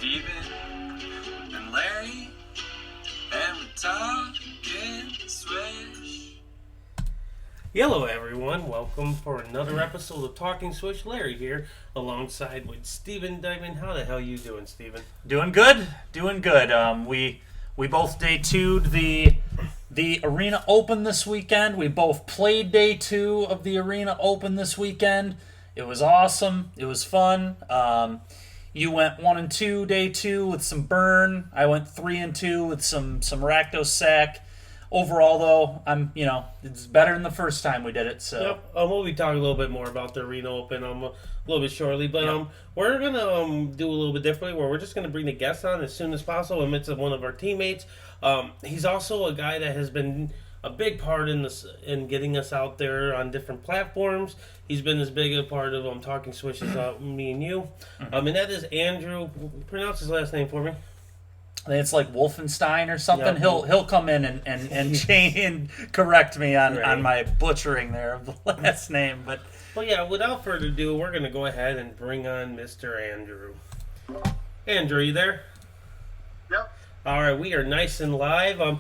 Stephen and Larry, and we're talking Swish. Hello everyone, welcome for another episode of Talking Swish. Larry here, alongside with Stephen Dykman. How the hell you doing, Stephen? Doing good. We both day two'd the Arena Open this weekend. We both played day two of the Arena Open this weekend. It was awesome. It was fun. You went 1-2 day two with some burn. I went 3-2 with some Rakdos sack. Overall, though, it's better than the first time we did it. So Yep. We'll be talking a little bit more about the Arena Open a little bit shortly, but we're gonna do a little bit differently. Where we're just gonna bring the guest on as soon as possible. Amidst of one of our teammates. He's also a guy that has been a big part in getting us out there on different platforms. He's been as big a part of Talking Swish as me and you. And that is Andrew. Pronounce his last name for me. I think it's like Wolfenstein or something. Yeah. He'll come in and change and correct me on my butchering there of the last name. But Well, yeah, without further ado, we're going to go ahead and bring on Mr. Andrew. Andrew, you there? Yep. All right, we are nice and live.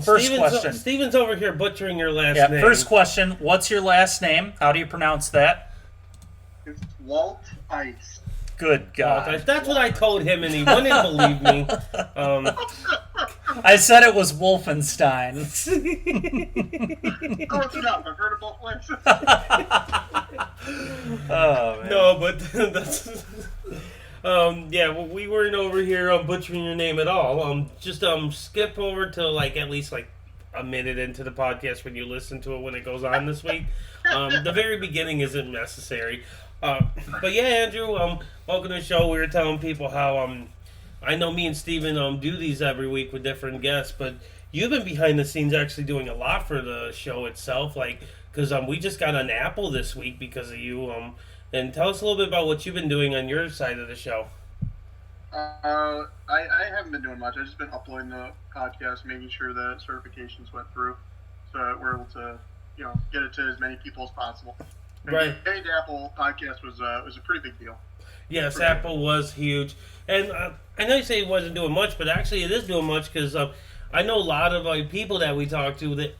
First question. Steven's over here butchering your last name. First question. What's your last name? How do you pronounce that? It's Wolthuis. Good God. That's what I told him, and he wouldn't believe me. I said it was Wolfenstein. Close enough. I've heard it both ways. Oh, man. No, but that's... we weren't over here butchering your name at all. Just skip over to at least a minute into the podcast when you listen to it when it goes on this week. The very beginning isn't necessary. But yeah, Andrew, welcome to the show. We were telling people how I know me and Steven do these every week with different guests, but you've been behind the scenes actually doing a lot for the show itself, because we just got on Apple this week because of you. And tell us a little bit about what you've been doing on your side of the show. I haven't been doing much. I've just been uploading the podcast, making sure that certifications went through, so that we're able to, get it to as many people as possible. And Right. Getting to Apple podcast was a pretty big deal. Yes, Apple was huge. And I know you say it wasn't doing much, but actually it is doing much because I know a lot of people that we talk to that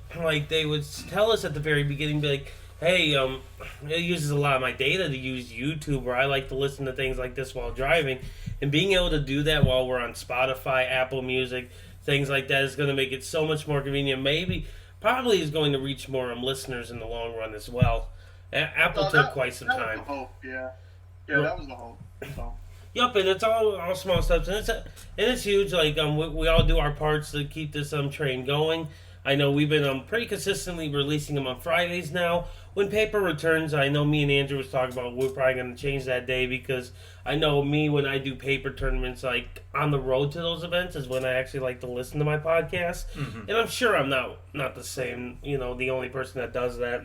they would tell us at the very beginning, be like, hey, it uses a lot of my data to use YouTube, or I like to listen to things like this while driving. And being able to do that while we're on Spotify, Apple Music, things like that is going to make it so much more convenient. Probably is going to reach more listeners in the long run as well. Apple took quite some time. That was the hope, yeah. Yeah, that was the hope. So. Yep, and it's all small steps, and it's huge. We all do our parts to keep this train going. I know we've been pretty consistently releasing them on Fridays now. When paper returns, I know me and Andrew was talking about we're probably going to change that day because I know me when I do paper tournaments on the road to those events is when I actually like to listen to my podcast, and I'm sure I'm not the same. The only person that does that.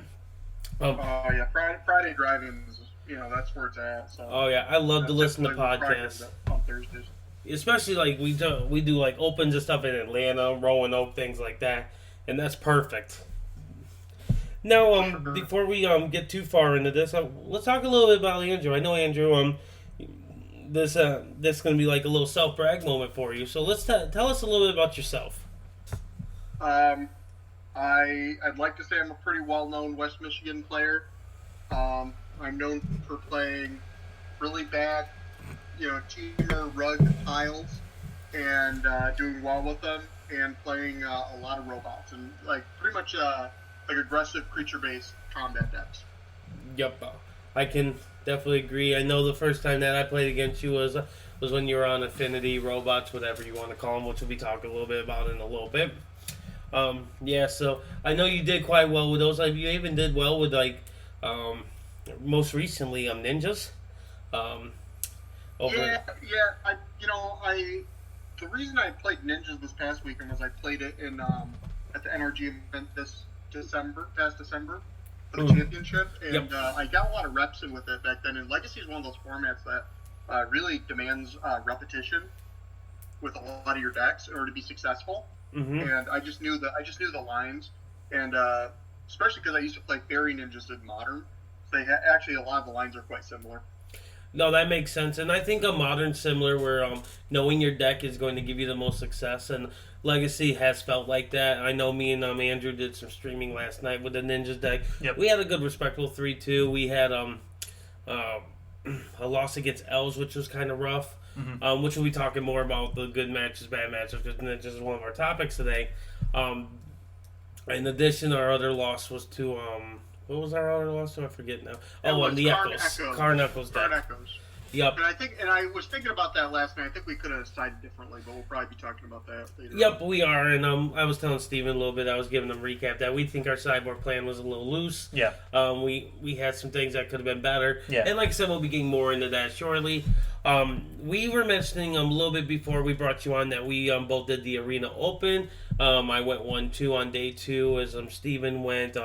Yeah, Friday drive-ins, that's where it's at. So. Oh yeah, I love to listen to podcasts. On Thursdays. Especially we do opens and stuff in Atlanta, Roanoke, things like that, and that's perfect. Now, before we get too far into this, let's talk a little bit about Andrew. I know Andrew, this is going to be a little self-brag moment for you. So let's tell us a little bit about yourself. I'd like to say I'm a pretty well-known West Michigan player. I'm known for playing really bad, teamer rug tiles and doing well with them, and playing a lot of robots and pretty much aggressive creature-based combat decks. Yep, I can definitely agree. I know the first time that I played against you was when you were on Affinity Robots, whatever you want to call them, which we'll be talking a little bit about in a little bit. So I know you did quite well with those. You even did well with most recently ninjas. The reason I played ninjas this past weekend was I played it in at the NRG event past December for the championship, and I got a lot of reps in with it back then. And Legacy is one of those formats that really demands repetition with a lot of your decks in order to be successful. And I just knew the lines, and especially because I used to play fairy ninjas in modern, so actually a lot of the lines are quite similar. No, that makes sense, and I think a modern similar where knowing your deck is going to give you the most success, and Legacy has felt like that. I know me and Andrew did some streaming last night with the Ninjas deck. Yep. We had a good, respectable 3-2. We had a loss against Elves, which was kind of rough. Mm-hmm. Which we'll be talking more about the good matches, bad matches, because Ninjas is one of our topics today. In addition, our other loss was to what was our other loss? I forget now. The Echoes. Karn Echoes deck. Karn Echoes. Yep. And I was thinking about that last night. I think we could have decided differently, but we'll probably be talking about that later. Yep, we are, and I was telling Steven a little bit. I was giving him a recap that we think our sideboard plan was a little loose. Yeah. We had some things that could have been better. Yeah. And like I said, we'll be getting more into that shortly. We were mentioning a little bit before we brought you on that we both did the Arena Open. I went 1-2 on day 2 as Steven went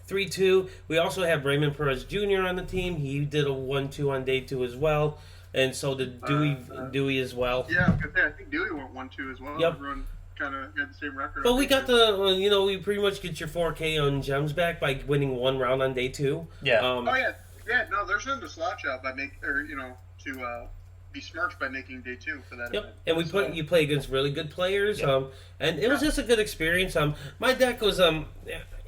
3-2. We also have Raymond Perez Jr. on the team. He did a 1-2 on day 2 as well. And so did Dewey as well. Yeah, I think Dewey went 1-2 as well. Yep. Everyone kind of had the same record. But we got we pretty much get your 4K on gems back by winning 1 round on day 2. Yeah. Yeah, no, there's nothing to slouch out by to be smirched by making day 2 for that event. And you play against really good players. Yep. And it was just a good experience. My deck was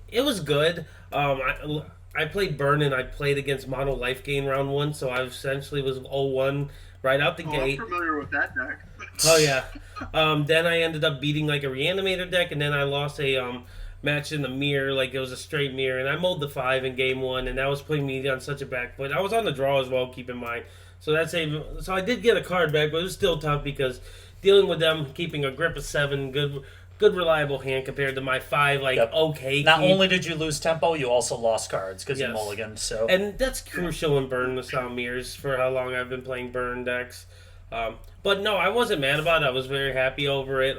it was good. I played Burn and I played against Mono Life Gain round 1, so I essentially was 0-1 right out the gate. I'm familiar with that deck. Oh yeah. Then I ended up beating like a Reanimator deck, and then I lost a match in the mirror, like it was a straight mirror, and I mowed the 5 in game 1, and that was putting me on such a back foot. I was on the draw as well, keep in mind. So so I did get a card back, but it was still tough because dealing with them, keeping a grip of 7, good reliable hand compared to my 5, okay. Not only did you lose tempo, you also lost cards because you mulliganed. So, and that's crucial in Burn the Sound Mirrors for how long I've been playing Burn decks. But no, I wasn't mad about it. I was very happy over it.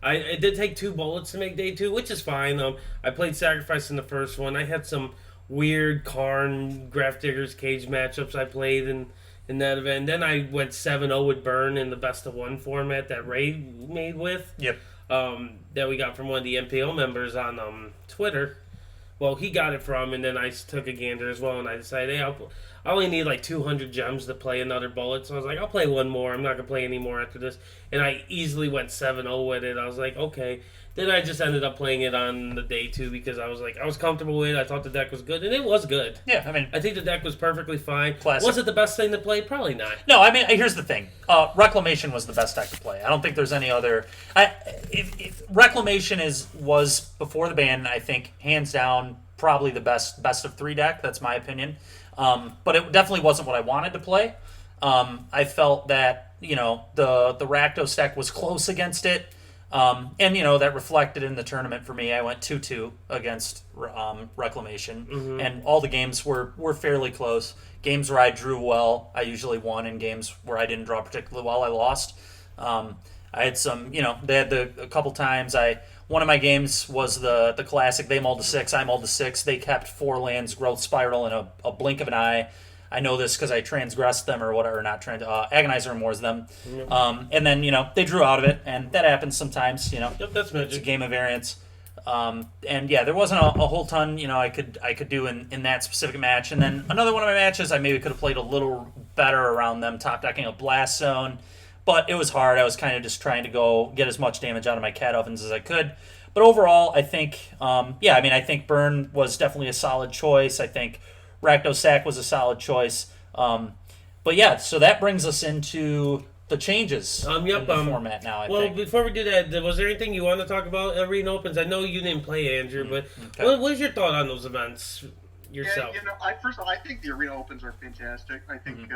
I did take 2 bullets to make day 2, which is fine. I played Sacrifice in the first one. I had some weird Karn Grafdigger's Cage matchups I played in that event. Then I went 7-0 with Burn in the best of 1 format that Ray made with. Yep. That we got from one of the MPO members on Twitter. Well, he got it from, and then I took a gander as well, and I decided, hey, I only need like 200 gems to play another bullet, so I was like, I'll play 1 more. I'm not going to play any more after this. And I easily went 7-0 with it. I was like, okay. Then I just ended up playing it on the day 2 because I was comfortable with it. I thought the deck was good, and it was good. Yeah, I mean, I think the deck was perfectly fine. Classic. Was it the best thing to play? Probably not. No, I mean, here's the thing. Reclamation was the best deck to play. I don't think there's any other. If Reclamation was before the ban, I think hands down probably the best of 3 deck. That's my opinion. But it definitely wasn't what I wanted to play. I felt that the Rakdos deck was close against it. And that reflected in the tournament for me. I went 2-2 against Reclamation, and all the games were fairly close. Games where I drew well, I usually won. In games where I didn't draw particularly well, I lost. I had some, they had a couple times. One of my games was the classic. They mulled to 6, I mulled to 6. They kept 4 lands, Growth Spiral in a blink of an eye. I know this because I transgressed them or whatever, Agonizer Moors them. And then, they drew out of it, and that happens sometimes, Yep, that's magic. It's a game of variance. And yeah, there wasn't a whole ton, I could do in that specific match. And then another one of my matches, I maybe could have played a little better around them, top decking a Blast Zone. But it was hard. I was kind of just trying to go get as much damage out of my cat ovens as I could. But overall, I think, I think Burn was definitely a solid choice. I think Rakdos Sack was a solid choice. But yeah, so that brings us into the changes in the format now, I think. Before we do that, was there anything you want to talk about Arena Opens? I know you didn't play, Andrew, but Okay. what was your thought on those events yourself? Yeah, first of all, I think the Arena Opens are fantastic. I think,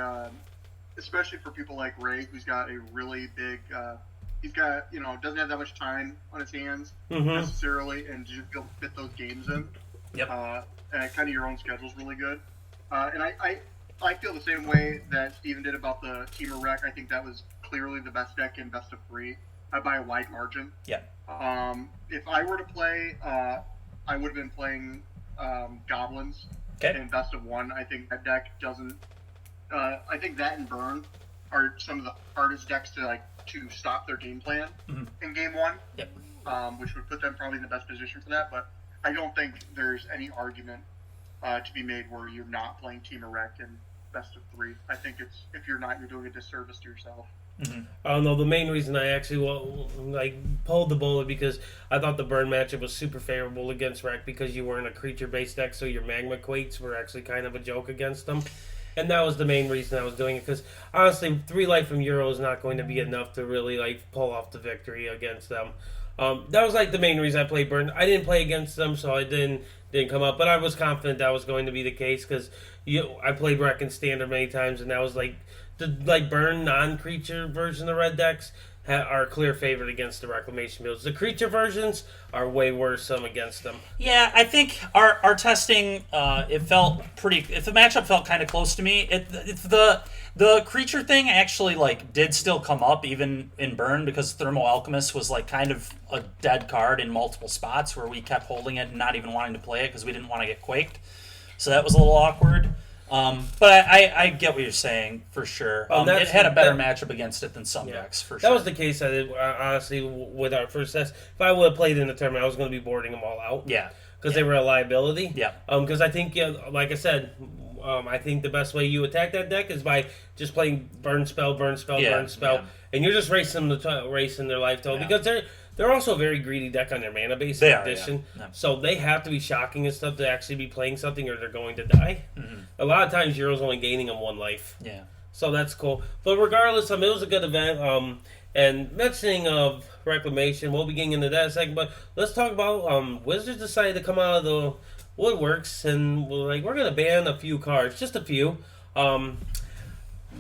especially for people like Ray, who's got a really big, doesn't have that much time on his hands necessarily, and just be able to fit those games in. Yep. And kind of your own schedule is really good. And I feel the same way that Steven did about the Team of Rec. I think that was clearly the best deck in best of 3 by a wide margin. Yeah. If I were to play, I would have been playing Goblins in best of 1. I think that deck doesn't. I think that and Burn are some of the hardest decks to stop their game plan in game 1. Yep. Which would put them probably in the best position for that. But I don't think there's any argument to be made where you're not playing Team of Rec best of 3. I think it's if you're not, you're doing a disservice to yourself. I don't know. The main reason I actually pulled the bullet because I thought the burn matchup was super favorable against Wreck because you weren't a creature-based deck, so your magma quakes were actually kind of a joke against them. And that was the main reason I was doing it because honestly, 3 life from Euro is not going to be enough to really pull off the victory against them. That was the main reason I played burn. I didn't play against them, so I didn't come up, but I was confident that was going to be the case because I played Wreck in Standard many times, and that was the burn non-creature version of red decks are a clear favorite against the Reclamation builds. The creature versions are way worse against them. Yeah, I think our testing it felt pretty. If the matchup felt kind of close to me, the creature thing actually did still come up even in burn because Thermo Alchemist was kind of a dead card in multiple spots where we kept holding it and not even wanting to play it because we didn't want to get quaked. So that was a little awkward. But I get what you're saying for sure. It had a better matchup against it than some decks for sure. That was the case. Honestly, with our first test, if I would have played in the tournament, I was going to be boarding them all out. Yeah, because they were a liability. Yeah. Because I think, like I said, I think the best way you attack that deck is by just playing burn spell, and you're just racing their life total because they're also a very greedy deck on their mana base in addition. Yeah. So they have to be shocking and stuff to actually be playing something or they're going to die. Mm-hmm. A lot of times Euro's only gaining them 1 life. Yeah. So that's cool. But regardless, it was a good event. And mentioning of Reclamation, we'll be getting into that in a second. But let's talk about Wizards decided to come out of the woodworks and we're going to ban a few cards. Just a few.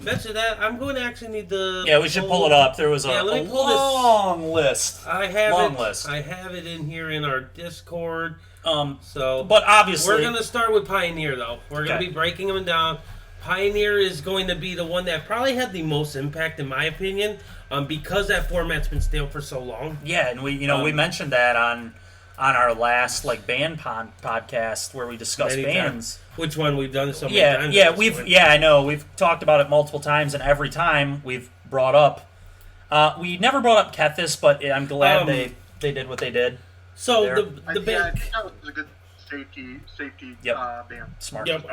Mention that, I'm going to actually need the... Yeah, we should pull it up. There was a long list. I have it in here in our Discord. But obviously... We're going to start with Pioneer, though. We're going to be breaking them down. Pioneer is going to be the one that probably had the most impact, in my opinion, because that format's been stale for so long. Yeah, and we mentioned that on our last ban podcast where we discussed bans. Which one we've done so many times. I know we've talked about it multiple times, and every time we've brought up. We never brought up Kethis, but I'm glad they did what they did. So there. the ban. I think that was a good safety ban. Smart. Yep.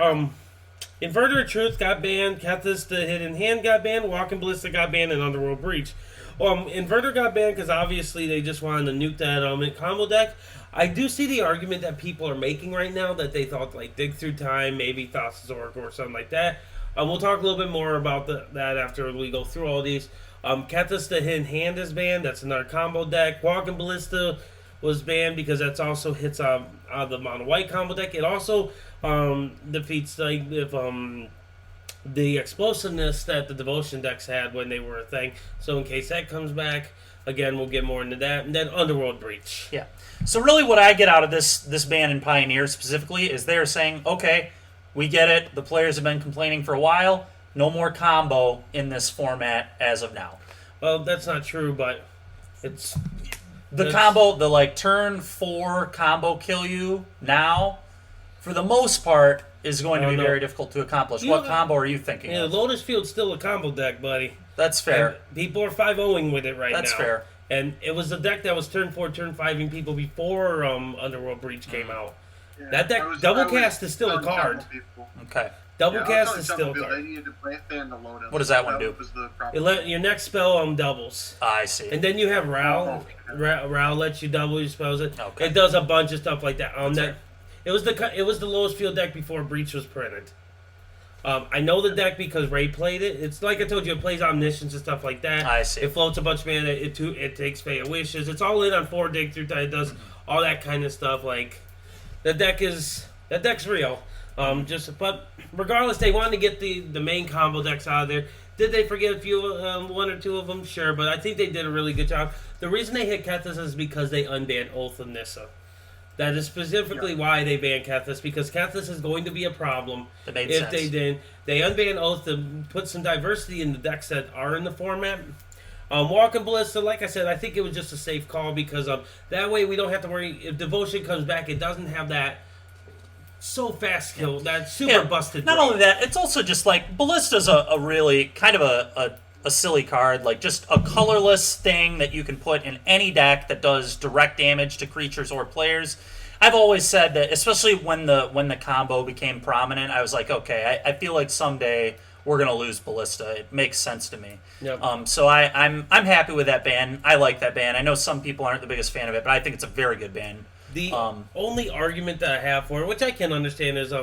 Inverter of Truth got banned. Kethis the Hidden Hand got banned. Walking Ballista got banned, and Underworld Breach. Inverter got banned because obviously they just wanted to nuke that element combo deck. I do see the argument that people are making right now that they thought Dig Through Time, maybe Thassa's Oracle or something like that. We'll talk a little bit more about that after we go through all these. Kethis the Hidden Hand is banned. That's another combo deck. Walking Ballista was banned because that's also hits the mono white combo deck. It also defeats the explosiveness that the Devotion decks had when they were a thing. So in case that comes back, again, we'll get more into that. And then Underworld Breach. Yeah. So really what I get out of this ban in Pioneer specifically is they're saying, okay, we get it. The players have been complaining for a while. No more combo in this format as of now. Well, that's not true, but it's... combo, turn 4 combo kill you now, for the most part, is going to be very difficult to accomplish. What combo are you thinking of? Lotus Field's still a combo deck, buddy. That's fair. And people are 5-0ing with it right now. That's fair. And it was a deck that was turn 4, turn 5-ing people before Underworld Breach came out. Yeah, that deck, Double Cast is still a card. Okay. Double Cast is still a card. They needed to play the Lotus. What does that one do? Your next spell doubles. I see. And then you have Ral. Ral lets you double your spells. Okay. It does a bunch of stuff like that. It was the lowest field deck before Breach was printed. I know the deck because Ray played it. It's like I told you, it plays Omniscience and stuff like that. I see. It floats a bunch of mana. It takes Fate of Wishes. It's all in on 4 Dig Through Time. It does all that kind of stuff. That deck's real. But regardless, they wanted to get the main combo decks out of there. Did they forget a few, 1 or 2 of them? Sure, but I think they did a really good job. The reason they hit Kethis is because they unbanned Oath of Nissa. That is specifically why they banned Kethis, because Kethis is going to be a problem if they didn't. They unbanned Oath to put some diversity in the decks that are in the format. Walking Ballista, like I said, I think it was just a safe call because that way we don't have to worry. If Devotion comes back, it doesn't have that so fast kill, that super busted. Not only that, it's also just Ballista's a really kind of a silly card, just a colorless thing that you can put in any deck that does direct damage to creatures or players. I've always said that, especially when the combo became prominent, I was like, okay, I feel like someday we're gonna lose Ballista. It makes sense to me. Yep. So I'm happy with that ban. I like that ban. I know some people aren't the biggest fan of it, but I think it's a very good ban. The only argument that I have for it, which I can understand, is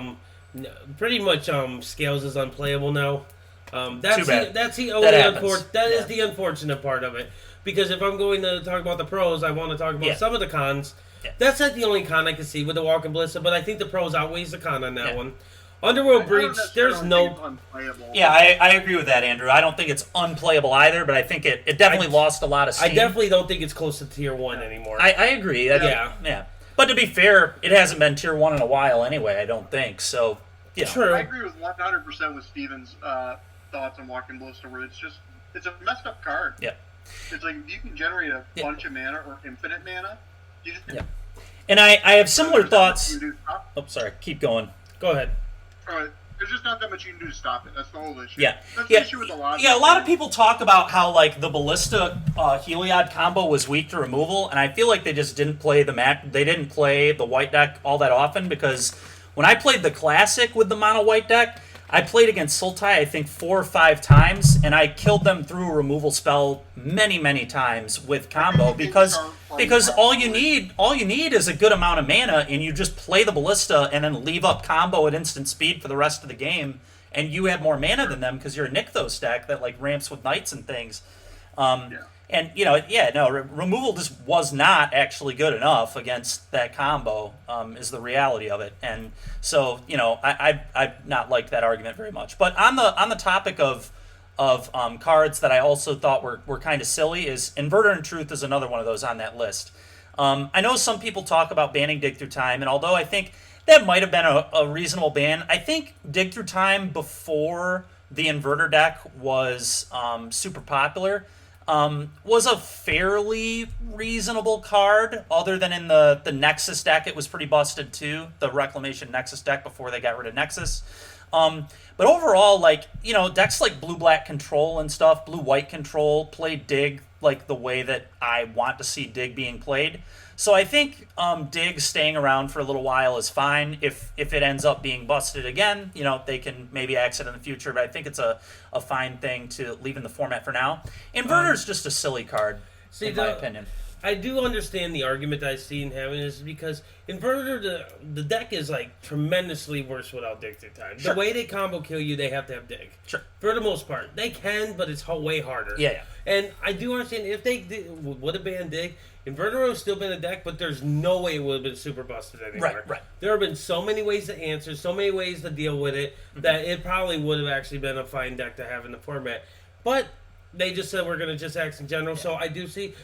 pretty much Scales is unplayable now. That's Too bad. that's the That only happens. that is the unfortunate part of it. Because if I'm going to talk about the pros, I want to talk about some of the cons. Yeah. That's not the only con I can see with the Walking Ballista, but I think the pros outweighs the con on that one. Underworld Breach, there's no... unplayable. Yeah, I agree with that, Andrew. I don't think it's unplayable either, but I think it definitely lost a lot of steam. I definitely don't think it's close to Tier 1 anymore. I agree. Yeah. But to be fair, it hasn't been Tier 1 in a while anyway, I don't think. So, yeah. True. I agree with 100% with Steven's thoughts on Walking Ballista, where it's a messed up card. Yeah. It's like, you can generate a bunch of mana or infinite mana. You just And I have similar thoughts. You can do to stop Oh, sorry. Keep going. Go ahead. There's just not that much you can do to stop it. That's the whole issue. Yeah. That's the issue with a lot. Yeah, a lot of people talk about how like the Ballista Heliod combo was weak to removal, and I feel like they just didn't play they didn't play the white deck all that often, because when I played the classic with the mono white deck, I played against Sultai I think 4 or 5 times, and I killed them through a removal spell many times with combo because all you need is a good amount of mana, and you just play the Ballista and then leave up combo at instant speed for the rest of the game, and you have more mana than them because you're a Nykthos deck that like ramps with knights and things. And removal just was not actually good enough against that combo. Is the reality of it, and so I've not liked that argument very much. But on the topic of cards that I also thought were kind of silly, is Inverter in Truth is another one of those on that list. I know some people talk about banning Dig Through Time, and although I think that might have been a reasonable ban, I think Dig Through Time before the Inverter deck was super popular. Was a fairly reasonable card, other than in the Nexus deck. It was pretty busted too, the Reclamation Nexus deck before they got rid of Nexus. But overall, decks like Blue-Black Control and stuff, Blue-White Control, play Dig like the way that I want to see Dig being played. So I think Dig staying around for a little while is fine. If it ends up being busted again, they can maybe axe it in the future, but I think it's a fine thing to leave in the format for now. Inverter's just a silly card, in my opinion. I do understand the argument that I see in having is because Inverter, the deck is like tremendously worse without Dig Through Time. Sure. The way they combo kill you, they have to have Dig. Sure. For the most part. They can, but it's way harder. Yeah. And I do understand if they would have banned Dig, Inverter would have still been a deck, but there's no way it would have been super busted anymore. Right. There have been so many ways to answer, so many ways to deal with it, that it probably would have actually been a fine deck to have in the format. But they just said we're going to just axe in general, so I do see...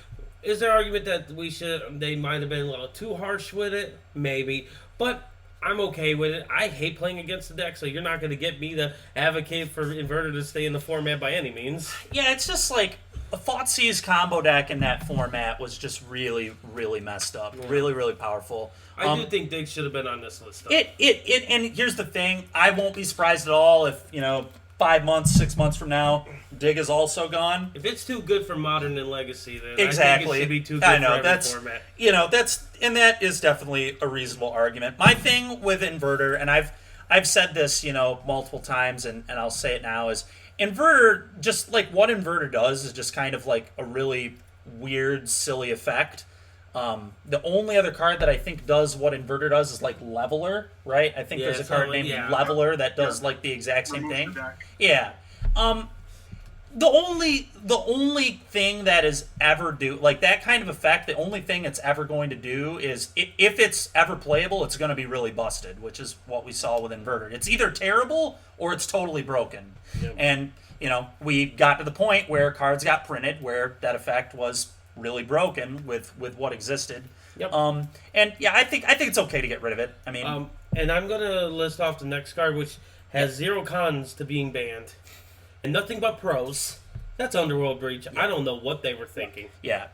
Is there an argument that they might have been a little too harsh with it? Maybe. But I'm okay with it. I hate playing against the deck, so you're not going to get me to advocate for Inverter to stay in the format by any means. Yeah, it's just like a Thoughtseize combo deck in that format was just really, really messed up. Yeah. Really, really powerful. I do think Dig should have been on this list, though. And here's the thing. I won't be surprised at all if, 5 months, 6 months from now, Dig is also gone. If it's too good for Modern and Legacy, then exactly. I think it should be too good for every format. That is definitely a reasonable argument. My thing with Inverter, and I've said this, multiple times, and I'll say it now, is Inverter, just like what Inverter does is just kind of like a really weird, silly effect. The only other card that I think does what Inverter does is like Leveler, right? I think there's a card named Leveler that does like the exact same thing. Yeah. The only thing that is ever do like that kind of effect, the only thing it's ever going to do is if it's ever playable, it's going to be really busted, which is what we saw with Inverter. It's either terrible or it's totally broken. Yep. And we got to the point where cards got printed where that effect was really broken with what existed. Yep. I think it's okay to get rid of it. I mean, and I'm gonna list off the next card, which has 0 cons to being banned, and nothing but pros. That's Underworld Breach. Yeah. I don't know what they were thinking. Yeah,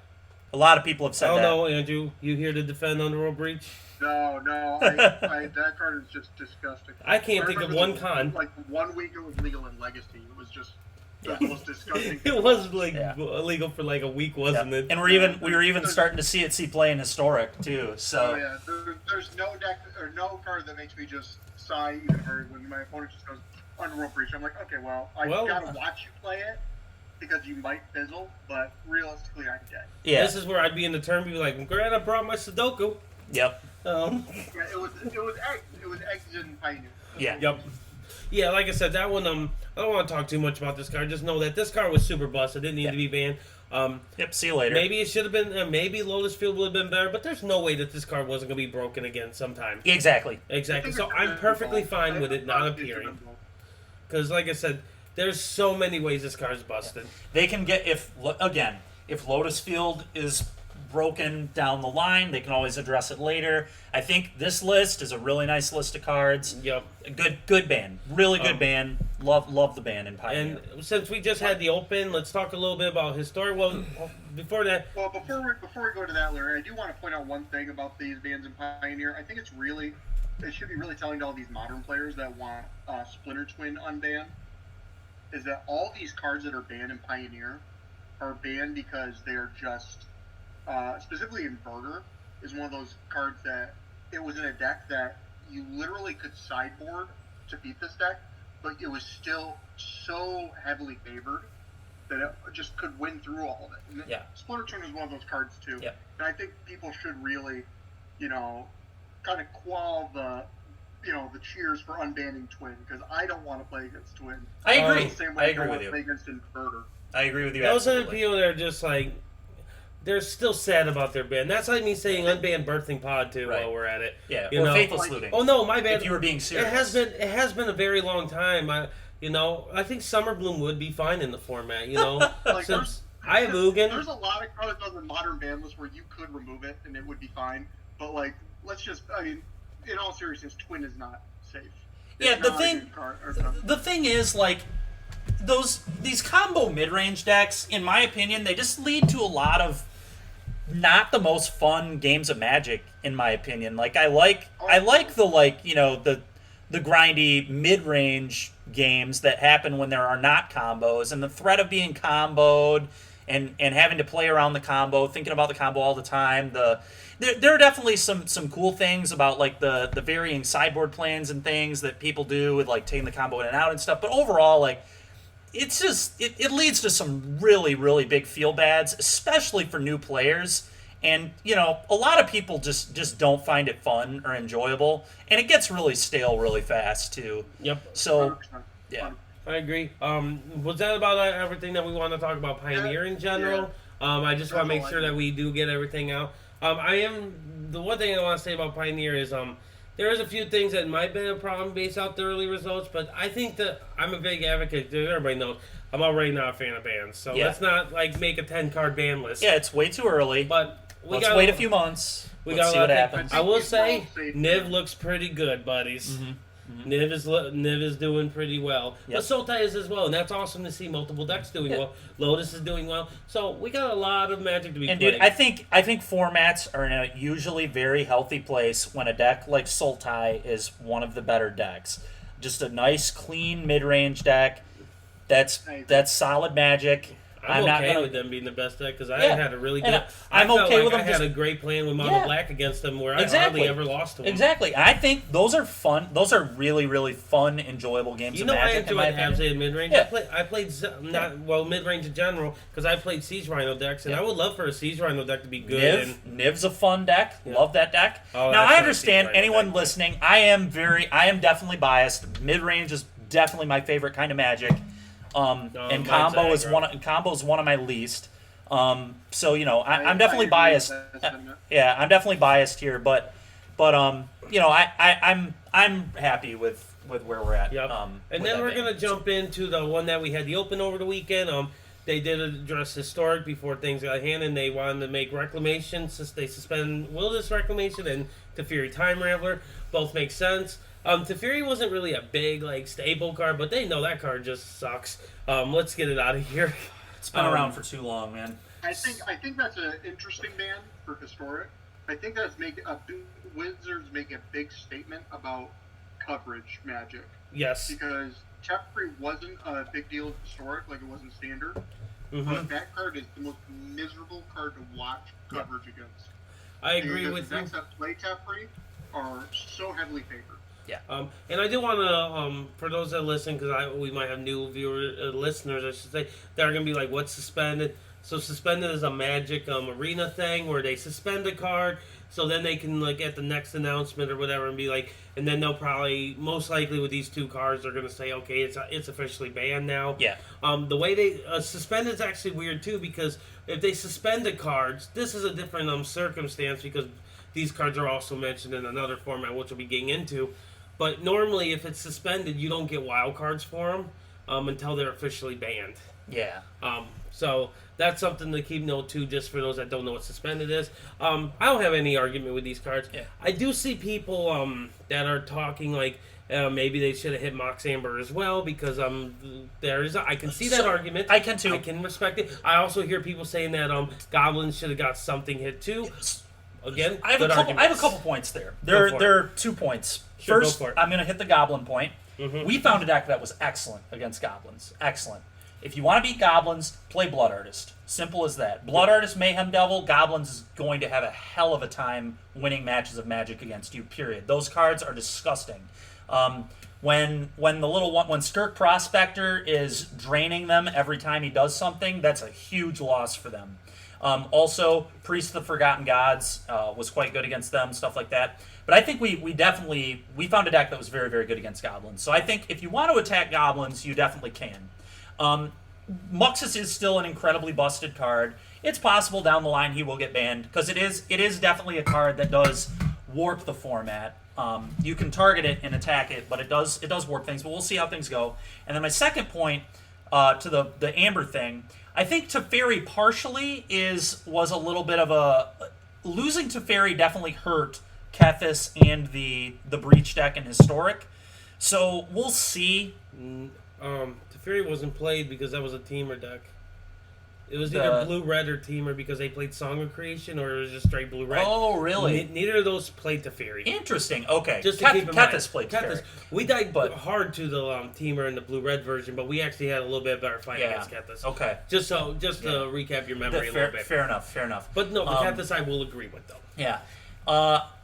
a lot of people have said that. I don't know, Andrew. You here to defend Underworld Breach? No. That card is just disgusting. I can't think of one con. Like 1 week it was legal in Legacy. It was just the most disgusting. It was like Yeah. illegal for like a week, wasn't it? And we were even starting to see play in historic too. So Oh yeah, there's no deck or no card that makes me just sigh even heard when my opponent just goes Underworld Breach. I'm like, okay, well, I gotta watch you play it because you might fizzle, but realistically, I'm dead. yeah, This is where I'd be in the turn, be like, Grant, I brought my Sudoku. yep, Yeah, it was eggs and Pioneer. yeah, Yep. Yeah, like I said, that one, I don't want to talk too much about this card. Just know that this card was super busted. It didn't need to be banned. yep. See you later. Maybe it should have been, maybe Lotus Field would have been better, but there's no way that this card wasn't going to be broken again sometime. Exactly. Exactly. So I'm perfectly fine with it not appearing. Because, like I said, there's so many ways this card's busted. They can get if Lotus Field is broken down the line, they can always address it later. I think this list is a really nice list of cards. Yep. Good ban, really good ban. Love the ban in Pioneer. And since we just had the open, let's talk a little bit about historic. Well, before that, Well, before we go to that, Larry, I do want to point out one thing about these bans in Pioneer. I think it should be really telling to all these modern players that want Splinter Twin unbanned, is that all these cards that are banned in Pioneer are banned because they're just, specifically Inverter is one of those cards that it was in a deck that you literally could sideboard to beat this deck, but it was still so heavily favored that it just could win through all of it. And Yeah. Splinter Twin is one of those cards too. Yeah. And I think people should really, kind of quell the cheers for unbanning Twin, because I don't want to play against Twin. I agree. The same way I I agree don't with want to you. play against Inverter. I agree with you. those are the Absolutely. people that are just like, they're still sad about their ban. That's like me saying unban Birthing Pod too Right. while we're at it. Yeah. You Or know? Faithless Looting. Oh no, my bad. If you were being serious. It has been a very long time. I think Summer Bloom would be fine in the format. Like, Since I have Ugin. There's a lot of cards on the modern ban list where you could remove it and it would be fine. But in all seriousness, Twin is not safe. Yeah, It's the not a thing- good card, or something. The thing is, like, these combo mid-range decks, in my opinion, they just lead to a lot of not the most fun games of Magic, in my opinion. Like, I like the grindy mid-range games that happen when there are not combos, and the threat of being comboed and having to play around the combo, thinking about the combo all the time. There are definitely some cool things about like the varying sideboard plans and things that people do with like taking the combo in and out and stuff. But overall, like, it's just it leads to some really, really big feel bads, especially for new players. And a lot of people just don't find it fun or enjoyable, and it gets really stale really fast too. Yep, So 100%. yeah. I agree. Was that about everything that we want to talk about Pioneer in general? I just want to make sure that we do get everything out. The one thing I want to say about Pioneer is there is a few things that might be a problem based off the early results, but I think that I'm a big advocate. Everybody knows I'm already not a fan of bans, so Yeah. let's not like make a 10-card ban list. Yeah, it's way too early. But Let's wait a few months. We Let's got see what a lot of happens. I will say, Safe. Niv looks pretty good, buddies. Niv is doing pretty well. Yep. But Sultai is as well, and that's awesome to see multiple decks doing Yeah. well. Lotus is doing well. So we got a lot of Magic to be And playing. dude, I think formats are in a usually very healthy place when a deck like Sultai is one of the better decks. Just a nice, clean mid-range deck. That's solid Magic. I'm not okay gonna. with them being the best deck because I Yeah. had a really And good. I'm I felt okay like with I them had just- a great plan with Mono Yeah. Black against them where Exactly. I hardly ever lost to them. Exactly. I think those are fun. Those are really, really fun, enjoyable games You of know, I Magic. in my enjoyed opinion. Abzay in mid range. Yeah. I played mid range in general because I played Siege Rhino decks, and Yeah. I would love for a Siege Rhino deck to be good. Niv's a fun deck. Yeah. Love that deck. Oh, now that's I not understand Siege Rhino anyone deck. listening. I am definitely biased. Mid range is definitely my favorite kind of Magic. And mine's combo is aggro. one of my least. So I'm I definitely agree with biased. that sentiment. Yeah, I'm definitely biased here, but I'm happy with where we're at. Yep. with And then that we're ban. gonna jump into the one that we had the open over the weekend. They did address historic before things got hand, and they wanted to make reclamation. Since they suspend Wilderness Reclamation and Teferi Time Rambler, both make sense. Teferi wasn't really a big staple card, but they know that card just sucks. Let's get it out of here. It's been around for too long, man. I think that's an interesting ban for historic. I think that's Wizards making a big statement about coverage Magic, Yes. because Teferi wasn't a big deal of historic, like it wasn't standard. Mm-hmm. But that card is the most miserable card to watch coverage against. I agree because with the you. decks that play Teferi are so heavily favored. And I do want to, for those that listen, because we might have new listeners, I should say, that are going to be like, what's suspended? So suspended is a Magic arena thing where they suspend a card, so then they can, like, at the next announcement or whatever, and be like, and then they'll probably, most likely with these two cards, they're going to say, okay, it's officially banned now. Yeah. The way they suspend is actually weird too, because if they suspend the cards, this is a different circumstance, because these cards are also mentioned in another format, which we'll be getting into. But normally, if it's suspended, you don't get wild cards for them until they're officially banned. Yeah. So that's something to keep note too, just for those that don't know what suspended is. I don't have any argument with these cards. Yeah. I do see people that are talking like maybe they should have hit Mox Amber as well, because I can see that argument. I can too. I can respect it. I also hear people saying that Goblins should have got something hit too. Again, I have a couple points there. There are 2 points. Sure, First, go for it. I'm going to hit the Goblin point. Mm-hmm. We found a deck that was excellent against Goblins. Excellent. If you want to beat Goblins, play Blood Artist. Simple as that. Blood Artist, Mayhem Devil, Goblins is going to have a hell of a time winning matches of Magic against you, period. Those cards are disgusting. When Skirk Prospector is draining them every time he does something, that's a huge loss for them. Also, Priest of the Forgotten Gods was quite good against them, stuff like that. But I think we definitely found a deck that was very, very good against Goblins. So I think if you want to attack Goblins, you definitely can. Muxus is still an incredibly busted card. It's possible down the line he will get banned, because it is definitely a card that does warp the format. You can target it and attack it, but it does warp things. But we'll see how things go. And then my second point to the Amber thing, I think Teferi partially was a little bit of a losing Teferi definitely hurt Kethis and the Breach deck and Historic. So we'll see. Teferi wasn't played because that was a teamer deck. It was either blue-red or teamer because they played Song of Creation, or it was just straight blue-red. Oh, really? Neither of those played Teferi. Interesting. Okay. Just to keep in mind. Kethis played Teferi. We died hard to the teamer and the blue-red version, but we actually had a little bit better fight against Kethis. Okay. Just to recap your memory a little bit. Fair enough. But no, the Kethis I will agree with, though. Yeah.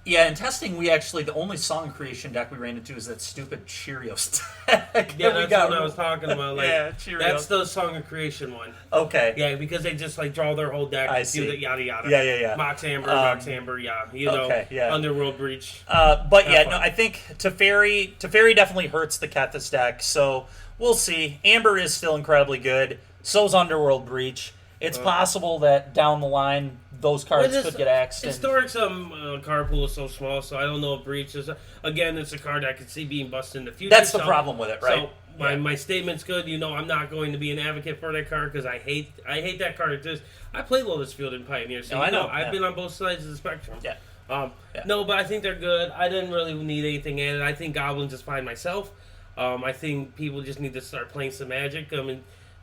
In testing, the only Song Creation deck we ran into is that stupid Cheerios deck. Yeah, that's what I was talking about. Like, yeah, Cheerios. That's the Song of Creation one. Okay. Yeah, because they just draw their whole deck. I see. Do the yada yada. Yeah. Mox Amber, yeah. Underworld Breach. I think Teferi definitely hurts the Kethis deck, so we'll see. Amber is still incredibly good. So's Underworld Breach. It's possible that down the line those cards could get axed. Historic's card pool is so small, so I don't know if Breach is. Again, it's a card I could see being busted in the future. That's the problem with it, right? So my statement's good. I'm not going to be an advocate for that card because I hate that card. I played Lotus Field in Pioneer, so I know I've been on both sides of the spectrum. Yeah. No, but I think they're good. I didn't really need anything added. I think Goblins is fine myself. I think people just need to start playing some Magic.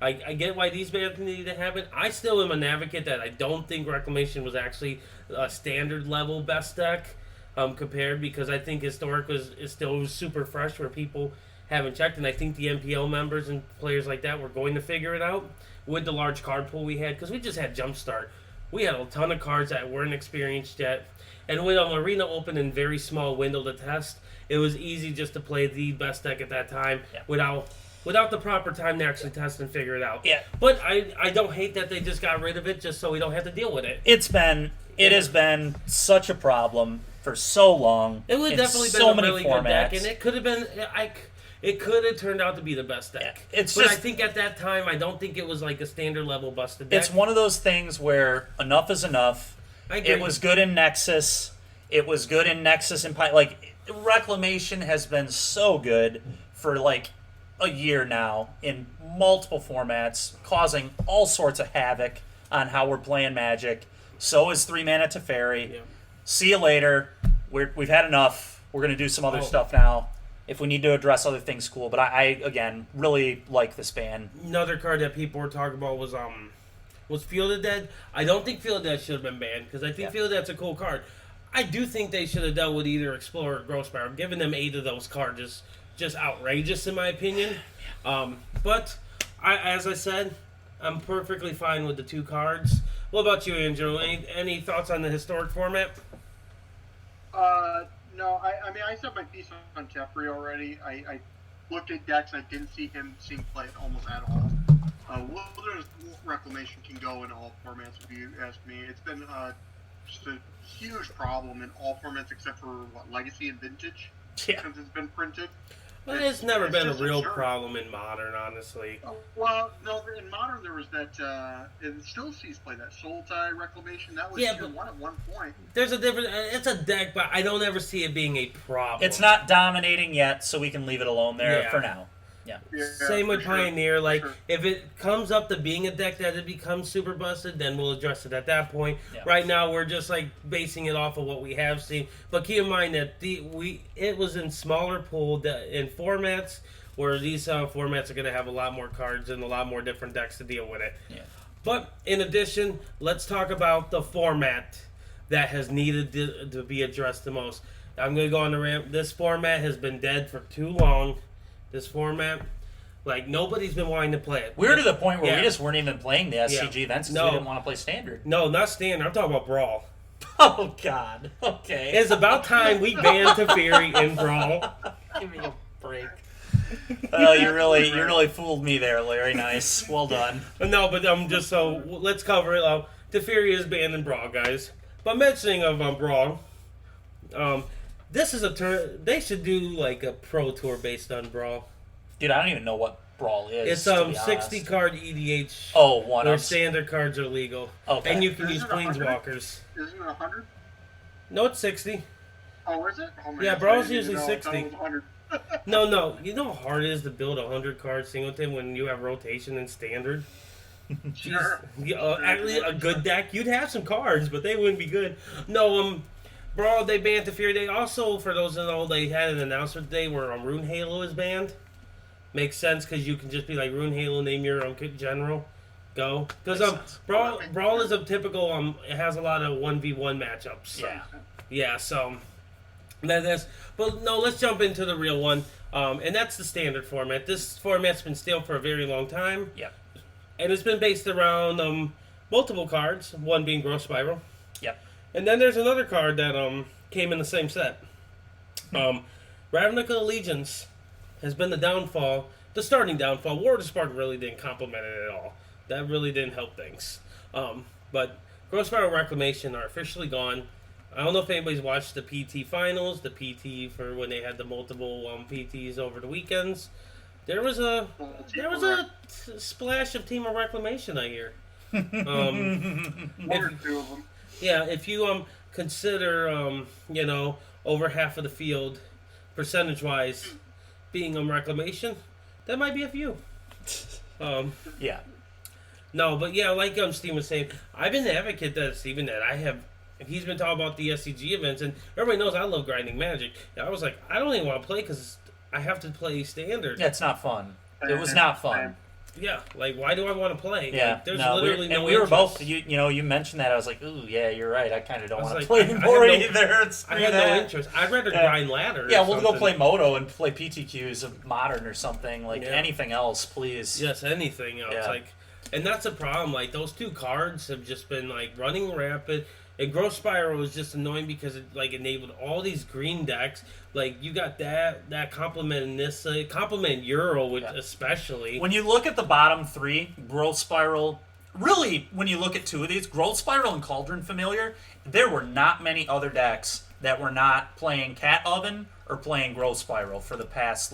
I get why these bans need to happen. I still am an advocate that I don't think Reclamation was actually a standard level best deck compared, because I think Historic is still super fresh where people haven't checked, and I think the MPO members and players like that were going to figure it out with the large card pool we had, because we just had Jumpstart. We had a ton of cards that weren't experienced yet, and with an Arena open in very small window to test, it was easy just to play the best deck at that time without the proper time to actually test and figure it out. Yeah. But I don't hate that they just got rid of it just so we don't have to deal with it. It has been such a problem for so long. It would definitely been a really good deck, and it could have been. It could have turned out to be the best deck. Yeah. I think at that time, I don't think it was like a standard level busted deck. It's one of those things where enough is enough. I agree. It was good in Nexus. Reclamation has been so good for a year now in multiple formats, causing all sorts of havoc on how we're playing Magic. So is 3-mana Teferi. Yeah. See you later. We've had enough. We're going to do some other stuff now. If we need to address other things, cool. But I again, really like this ban. Another card that people were talking about was Field of Dead. I don't think Field of Dead should have been banned, because I think Field of Dead's a cool card. I do think they should have dealt with either Explorer or Growth Spiral. Giving them 8 of those cards is just outrageous, in my opinion. But as I said, I'm perfectly fine with the 2 cards. What about you, Andrew? Any thoughts on the historic format? No, I mean, I said my piece on Jeffrey already. I looked at decks. I didn't see him seeing play almost at all. Wilderness Reclamation can go in all formats, if you ask me. It's been just a huge problem in all formats except for, Legacy and Vintage, since it's been printed. Well, it's never been a real problem in Modern, honestly. Well, no, in Modern there was that, it still sees play, that Soul Tie Reclamation. That was tier 1 at one point. There's a different, it's a deck, but I don't ever see it being a problem. It's not dominating yet, so we can leave it alone there for now. Yeah. Same with Pioneer. Sure. If it comes up to being a deck that it becomes super busted, then we'll address it at that point. Yeah. Right now, we're just basing it off of what we have seen. But keep in mind that it was in smaller pool in formats where these formats are going to have a lot more cards and a lot more different decks to deal with it. Yeah. But in addition, let's talk about the format that has needed to be addressed the most. I'm going to go on the ramp. This format has been dead for too long. This format, nobody's been wanting to play it. We're to the point where we just weren't even playing the SCG events because we didn't want to play Standard. No, not Standard. I'm talking about Brawl. Oh, God. Okay. It's about time we banned Teferi in Brawl. Give me a break. Oh, you really fooled me there, Larry. Nice. Well done. No, but let's cover it. Teferi is banned in Brawl, guys. But mentioning of Brawl, this is a turn. They should do a pro tour based on Brawl. Dude, I don't even know what Brawl is. It's 60 card EDH. Oh, one where standard cards are legal. Okay. And you can use Isn't it 100? Planeswalkers. Isn't it 100? No, it's 60. Oh, is it? Oh, man, Yeah, Brawl's usually 60. It was 100. No. You know how hard it is to build a 100 card singleton when you have rotation and standard? Sure. Actually, a good deck, you'd have some cards, but they wouldn't be good. No, Brawl, they banned Teferi. They also, for those that know, they had an announcement today where Rune Halo is banned. Makes sense because you can just be like Rune Halo, name your general, go. Because Brawl is a typical. It has a lot of 1v1 matchups. Yeah. So that's. But no, let's jump into the real one, and that's the standard format. This format's been stale for a very long time. Yep. And it's been based around multiple cards. One being Growth Spiral. Yep. And then there's another card that came in the same set. Ravnica Allegiance has been the starting downfall. War of the Spark really didn't complement it at all. That really didn't help things. But Growth Spiral Reclamation are officially gone. I don't know if anybody's watched the PT finals, the PT for when they had the multiple PTs over the weekends. There was a splash of Team of Reclamation, I hear. One or two of them. Yeah, if you consider over half of the field percentage-wise being Reclamation, that might be a few. Yeah. No, but yeah, like Steve was saying, I've been the advocate that Steven he's been talking about the SCG events, and everybody knows I love grinding Magic. I was like, I don't even want to play because I have to play Standard. Yeah, it's not fun. It was not fun. Yeah, why do I want to play? Yeah, there's no, literally no we were interest. both. You mentioned that. I was like, ooh, yeah, you're right. I kind of don't want to like, play anymore either. I had no interest. I'd rather grind ladder. Yeah, we'll go play Moto and play PTQs of Modern or something. Anything else, please. Yes, anything else. Yeah. And that's a problem. Those two cards have just been running rapid. And Growth Spiral was just annoying because it enabled all these green decks. You got that complement this, complement Euro, especially. When you look at the bottom three, Growth Spiral, really, when you look at two of these, Growth Spiral and Cauldron Familiar, there were not many other decks that were not playing Cat Oven or playing Growth Spiral for the past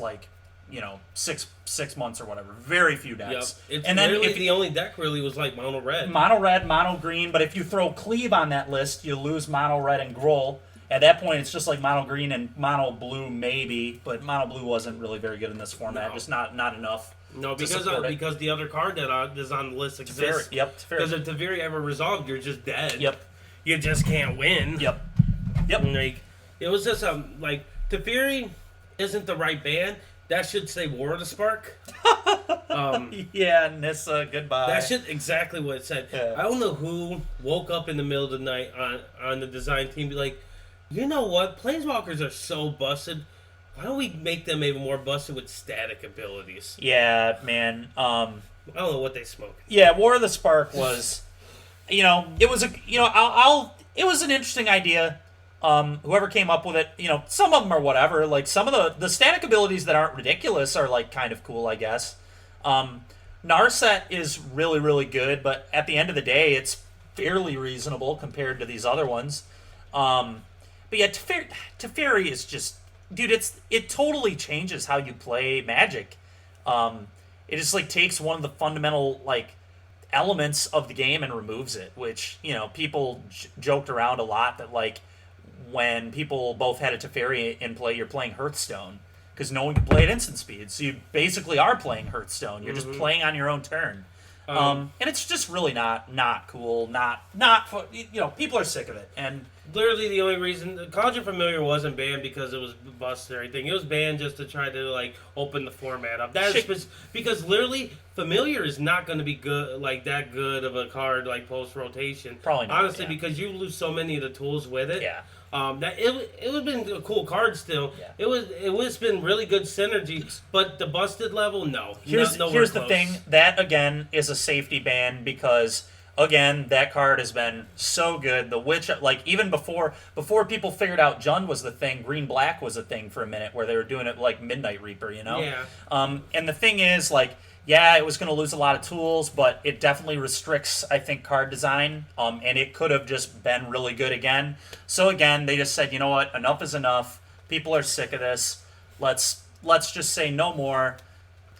6 months or whatever. Very few decks. Yep. And then the only deck really was mono red. Mono red, mono green, but if you throw Cleave on that list, you lose mono red and Groll. At that point, it's just mono green and mono blue maybe, but mono blue wasn't really very good in this format. No. Just not enough. No, because the other card that is on the list exists. Yep. Because if Teferi ever resolved, you're just dead. Yep. You just can't win. Yep. It was just Teferi isn't the right band. That should say War of the Spark. Yeah, Nissa, goodbye. That should exactly what it said. Yeah. I don't know who woke up in the middle of the night on the design team be like, you know what? Planeswalkers are so busted. Why don't we make them even more busted with static abilities? Yeah, man. I don't know what they smoke. Yeah, War of the Spark was, it was it was an interesting idea. Whoever came up with it, some of them are whatever. Like some of the static abilities that aren't ridiculous are like kind of cool, I guess. Narset is really, really good, but at the end of the day, it's fairly reasonable compared to these other ones. But yeah, Teferi is just, dude, it totally changes how you play Magic. It just like takes one of the fundamental like elements of the game and removes it, which people joked around a lot that like when people both had a Teferi in play, you're playing Hearthstone because no one can play at instant speed, so you basically are playing Hearthstone. You're just playing on your own turn. And it's just really not cool. Not people are sick of it. And literally the only reason Conjure Familiar wasn't banned because it was busted or anything. It was banned just to try to like open the format up. That is because literally Familiar is not going to be good that good of a card like post rotation. Probably not, honestly, because you lose so many of the tools with it. Yeah. That it would have been a cool card still. Yeah. It was been really good synergy, but the busted level, no. Here's the thing. That again is a safety ban because again that card has been so good. The Witch, like even before people figured out Jund was the thing, green black was a thing for a minute where they were doing it like Midnight Reaper, Yeah. And the thing is like. Yeah, it was going to lose a lot of tools, but it definitely restricts, I think, card design, and it could have just been really good again. So again, they just said, you know what, enough is enough. People are sick of this. Let's just say no more.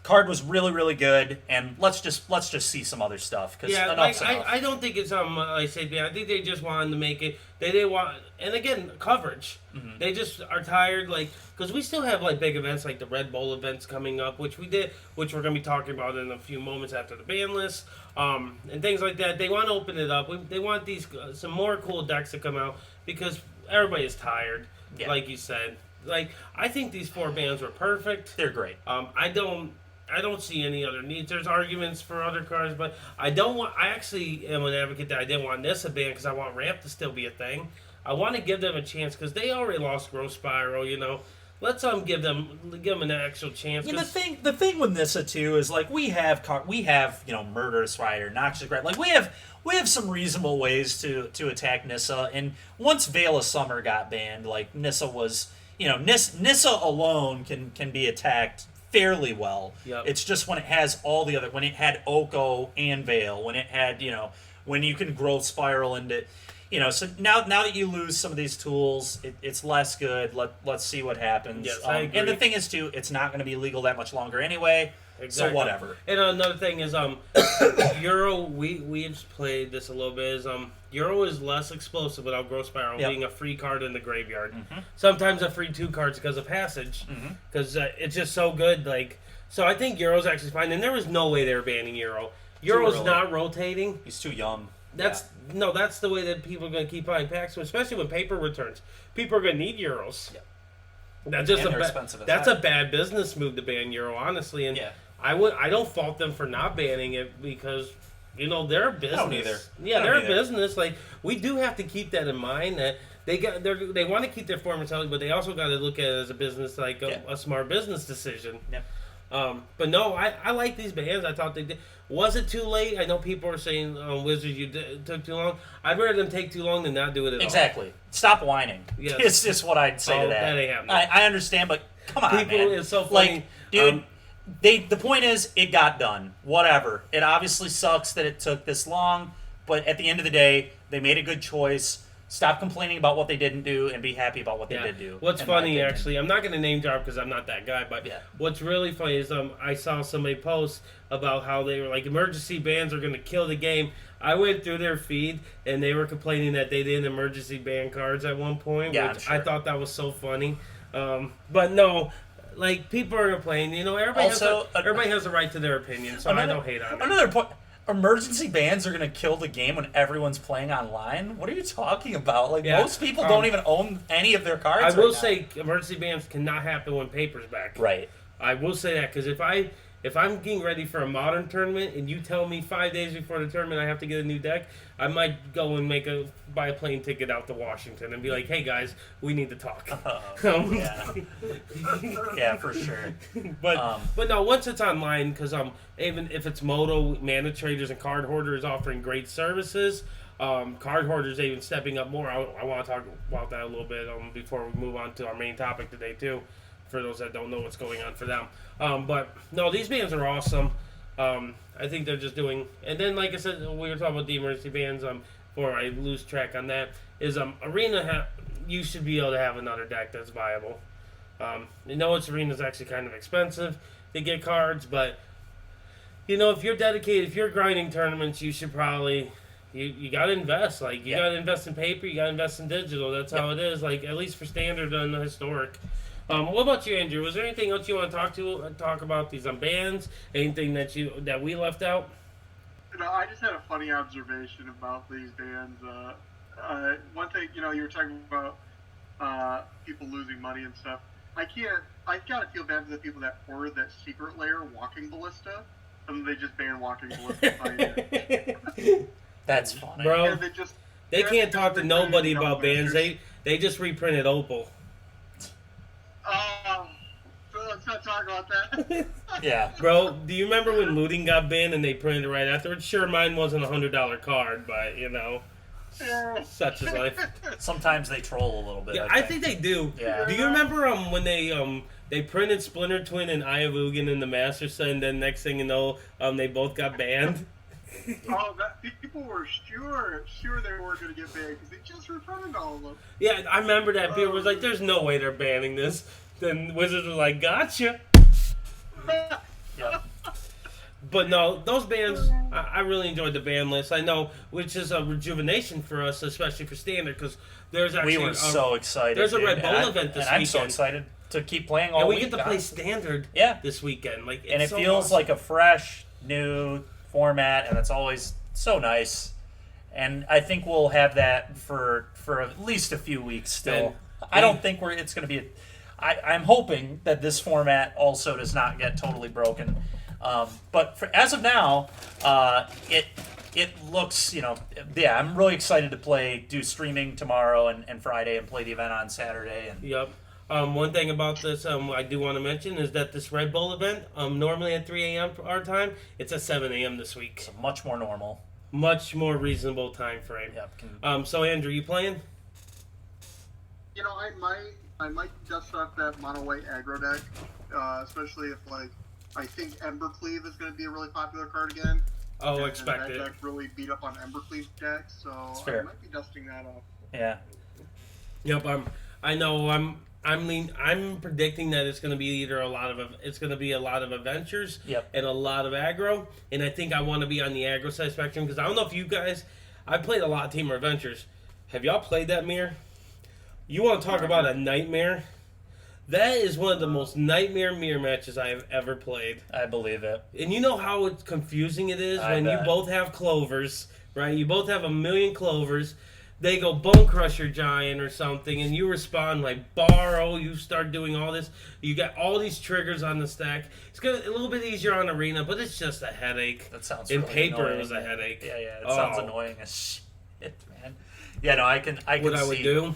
Card was really, really good, and let's just see some other stuff. Cause yeah, enough. I don't think it's I think they just wanted to make it. They didn't want, and again, coverage. Mm-hmm. They just are tired, because we still have like big events like the Red Bull events coming up, which we're going to be talking about in a few moments after the ban list, and things like that. They want to open it up. They want these some more cool decks to come out because everybody is tired, like you said. Like I think these 4 bans were perfect. They're great. I don't see any other needs. There's arguments for other cards, but I actually am an advocate that I didn't want Nissa banned because I want Ramp to still be a thing. I want to give them a chance because they already lost Growth Spiral, Let's give them an actual chance. Yeah, the thing with Nissa too is like we have Murderous Rider, Noxious Grab. Like we have some reasonable ways to attack Nissa. And once Veil of Summer got banned, like Nissa was Nissa alone can be attacked fairly well. Yep. It's just when it has all the other, when it had Oko and Veil, when it had, when you can Growth Spiral into, so now that you lose some of these tools, it's less good. Let's see what happens. Yes, I agree. And the thing is too, it's not going to be legal that much longer anyway. Exactly. So whatever. And another thing is, Euro. We've played this a little bit. Is Euro is less explosive without Growth Spiral being a free card in the graveyard. Mm-hmm. Sometimes a free 2 cards because of Passage, because it's just so good. So I think Euro's actually fine. And there was no way they were banning Euro. Euro's not rotating. He's too young. That's the way that people are going to keep buying packs, especially when paper returns. People are going to need Euros. Yeah. That's just that's a bad business move to ban Euro, honestly. And I don't fault them for not banning it because they're a business. I don't either. Yeah, they're a business. Like we do have to keep that in mind that they want to keep their form mentality, but they also got to look at it as a business, like a smart business decision. Yep. But no, I like these bans. I thought they did. Was it too late? I know people are saying, Wizards, took too long. I'd rather them take too long than not do it at all. Exactly. Stop whining. Yes. It's just what I'd say to that. That ain't happening. I understand, but come on, people, man. It's so funny. Dude, the point is, it got done. Whatever. It obviously sucks that it took this long, but at the end of the day, they made a good choice. Stop complaining about what they didn't do and be happy about what they did do. What's funny, actually, I'm not going to name drop because I'm not that guy, but what's really funny is I saw somebody post about how they were like, emergency bans are going to kill the game. I went through their feed, and they were complaining that they didn't emergency ban cards at one point, which I thought that was so funny. But no, people are complaining. Everybody has a right to their opinion, so I don't hate on it. Another point. Emergency bans are going to kill the game when everyone's playing online? What are you talking about? Most people don't even own any of their cards. I will say emergency bans cannot happen when paper's back. Right. I will say that because if I'm getting ready for a Modern tournament and you tell me 5 days before the tournament I have to get a new deck, I might go and buy a plane ticket out to Washington and be like, hey guys, we need to talk. Yeah. Yeah, for sure. But no, once it's online, because even if it's Moto, Mana Traders, and Card Hoarders offering great services, Card Hoarders even stepping up more. I want to talk about that a little bit before we move on to our main topic today too, for those that don't know what's going on for them. But no, these bands are awesome. I think they're just doing, and then like I said, we were talking about the emergency bands. Before I lose track on that, is Arena. You should be able to have another deck that's viable. Arena's actually kind of expensive to get cards, but if you're dedicated, if you're grinding tournaments, you should probably you gotta invest. Like you gotta invest in paper, you gotta invest in digital. That's how it is. Like at least for standard and historic. What about you, Andrew? Was there anything else you want to talk about these bands? Anything that we left out? I just had a funny observation about these bands. One thing, you were talking about people losing money and stuff. I gotta feel bad for the people that ordered that secret layer Walking Ballista, and they just banned Walking Ballista. That's funny, bro. They can't talk to nobody about bands. They just reprinted Opal. So let's not talk about that. Yeah. Bro, do you remember when Looting got banned and they printed it right afterwards? Sure, mine wasn't a $100 card, but, such is life. Sometimes they troll a little bit. Yeah, I think they do. Yeah. Do you remember when they printed Splinter Twin and Ayavugan in the Master Set, and then next thing you know, they both got banned? People were sure they weren't going to get banned because they just reprinted all of them. Yeah, I remember that. People was like, there's no way they're banning this. Then Wizards was like, gotcha. Yeah. But no, those bands, I really enjoyed the band list. I know, which is a rejuvenation for us, especially for Standard, because there's actually... We were so excited. There's a Red Bull event this weekend. I'm so excited to keep playing all week. And we get to play Standard this weekend. And it feels awesome. like a fresh, new format, and it's always so nice. And I think we'll have that for at least a few weeks still. I don't think it's going to be... I'm hoping that this format also does not get totally broken. But as of now, it looks, I'm really excited to do streaming tomorrow and Friday and play the event on Saturday. Yep. One thing about this I do want to mention is that this Red Bull event, normally at 3 a.m. our time, it's at 7 a.m. this week. So much more normal. Much more reasonable time frame. Yep. So, Andrew, you playing? I might dust off that mono white aggro deck, especially if I think Embercleave is going to be a really popular card again. Oh, expect it. That deck really beat up on Embercleave decks, so I might be dusting that off. Yeah. Yep. I know. I'm predicting that it's going to be a lot of adventures. Yep. And a lot of aggro, and I think I want to be on the aggro side spectrum because I don't know if you guys. I played a lot of Team Adventures. Have y'all played that mirror? You want to talk about a nightmare? That is one of the most nightmare mirror matches I have ever played. I believe it. And you know how confusing it is when you both have clovers, right? You both have a million clovers. They go Bone Crusher Giant or something, and you respond like borrow. You start doing all this. You got all these triggers on the stack. It's a little bit easier on Arena, but it's just a headache. That sounds in really paper. Annoying. It was a headache. Yeah. It sounds annoying as shit, man. Yeah, no, I can what see. I would do.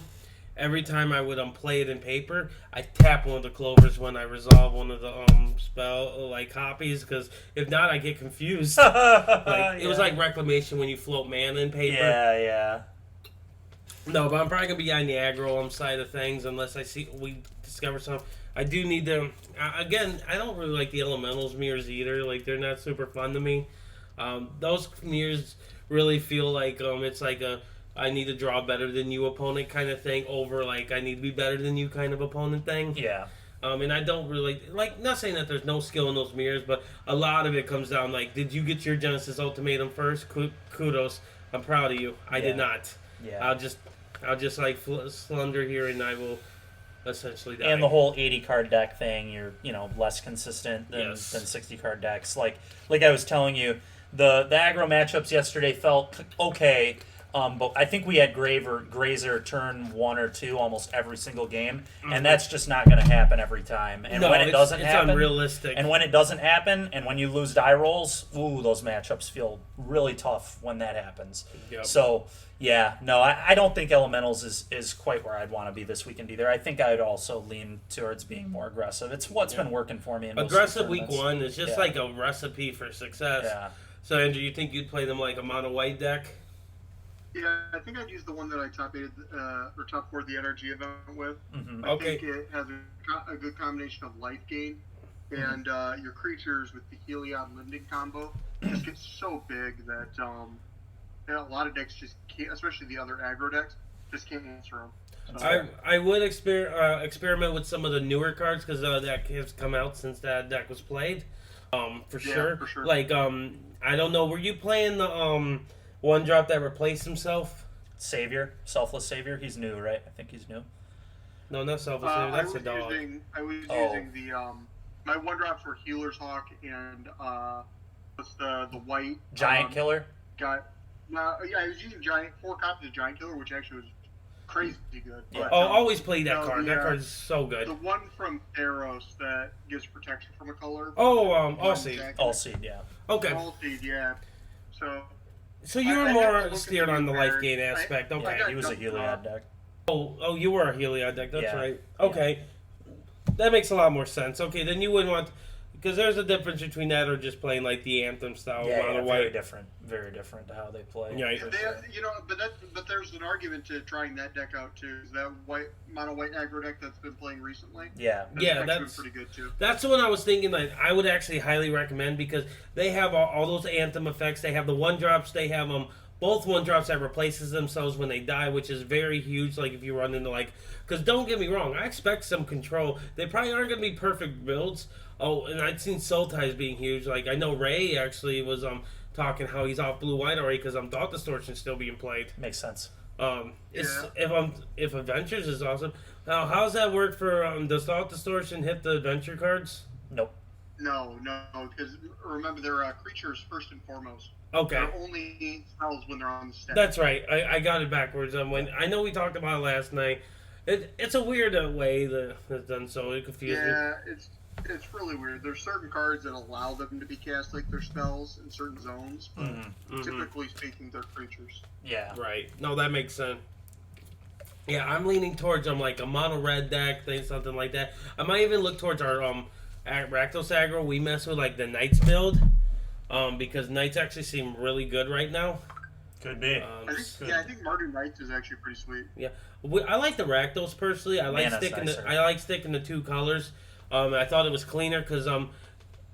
Every time I would play it in paper, I tap one of the clovers when I resolve one of the spell copies, because if not, I get confused. It was like Reclamation when you float mana in paper. Yeah. No, but I'm probably gonna be on the aggro side of things unless we discover something. I do need to. Again, I don't really like the Elementals mirrors either. Like they're not super fun to me. Those mirrors really feel like it's like a I need to draw better than you opponent kind of thing over I need to be better than you kind of opponent thing. Yeah. And I don't really not saying that there's no skill in those mirrors, but a lot of it comes down did you get your Genesis Ultimatum first? Kudos, I'm proud of you. I did not. Yeah. I'll just slunder here and I will essentially die. And the whole 80 card deck thing, you're less consistent than 60 card decks. Like I was telling you, the aggro matchups yesterday felt okay. But I think we had Grazer turn 1 or 2 almost every single game, and that's just not going to happen every time. And No, when it doesn't it's happen, unrealistic. And when it doesn't happen, and when you lose die rolls, those matchups feel really tough when that happens. Yep. So yeah, no, I don't think Elementals is quite where I'd want to be this weekend either. I think I'd also lean towards being more aggressive. It's what's been working for me. In most Aggressive week tournaments. 1 is just like a recipe for success. Yeah. So Andrew, you think you'd play them like a mono white deck? Yeah, I think I'd use the one that I top 4 the energy event with. Mm-hmm. I think it has a good combination of life gain, and your creatures with the Heliod Lending combo just get so big that a lot of decks just can't, especially the other aggro decks, just can't answer them. So, I would experiment with some of the newer cards because that has come out since that deck was played. For sure. Like I don't know. Were you playing the one drop that replaced himself? Selfless Savior. He's new, right? I think he's new. No, not selfless. That's a dog. I was using the my one drops were Healer's Hawk and what's the white Giant Killer. I was using 4 copies of Giant Killer, which actually was crazy good. Yeah. But, Always play that card. That card is so good. The one from Theros that gives protection from a color. All seed. All seed, yeah. Okay. All seed, yeah. So you were more steered on the life gain aspect. Okay. Yeah, he was a Heliod deck. Oh, you were a Heliod deck. That's Yeah. right. Okay. That makes a lot more sense. Okay, then you wouldn't want... Because there's a difference between that or just playing like the Anthem style mono white. Very different to how they play. Yeah, but there's an argument to trying that deck out too. Is that mono white aggro deck that's been playing recently? Yeah, That's been pretty good too. That's the one I was thinking that I would actually highly recommend because they have all those Anthem effects. They have the one drops. They have both one drops that replaces themselves when they die, which is very huge. Like if you run into because don't get me wrong, I expect some control. They probably aren't going to be perfect builds. Oh, and I'd seen Soul Ties being huge. Like I know Ray actually was talking how he's off blue white already because Thought Distortion's still being played. Makes sense. If Adventures is awesome. Now, how's that work for does Thought Distortion hit the adventure cards? Nope. No, because remember they're creatures first and foremost. Okay. They're only spells when they're on the stack. That's right. I got it backwards. When I know we talked about it last night. It's a weird way that it's done, so it confused me. Yeah, it's really weird. There's certain cards that allow them to be cast like their spells in certain zones, but typically speaking, they're creatures. Yeah. Right. No, that makes sense. Yeah, I'm leaning towards like a mono red deck, something like that. I might even look towards our Rakdos aggro. We mess with like the Knights build, because Knights actually seem really good right now. Could be. I think Mardu Knights is actually pretty sweet. Yeah, I like the Rakdos personally. I like sticking the 2 colors. I thought it was cleaner because the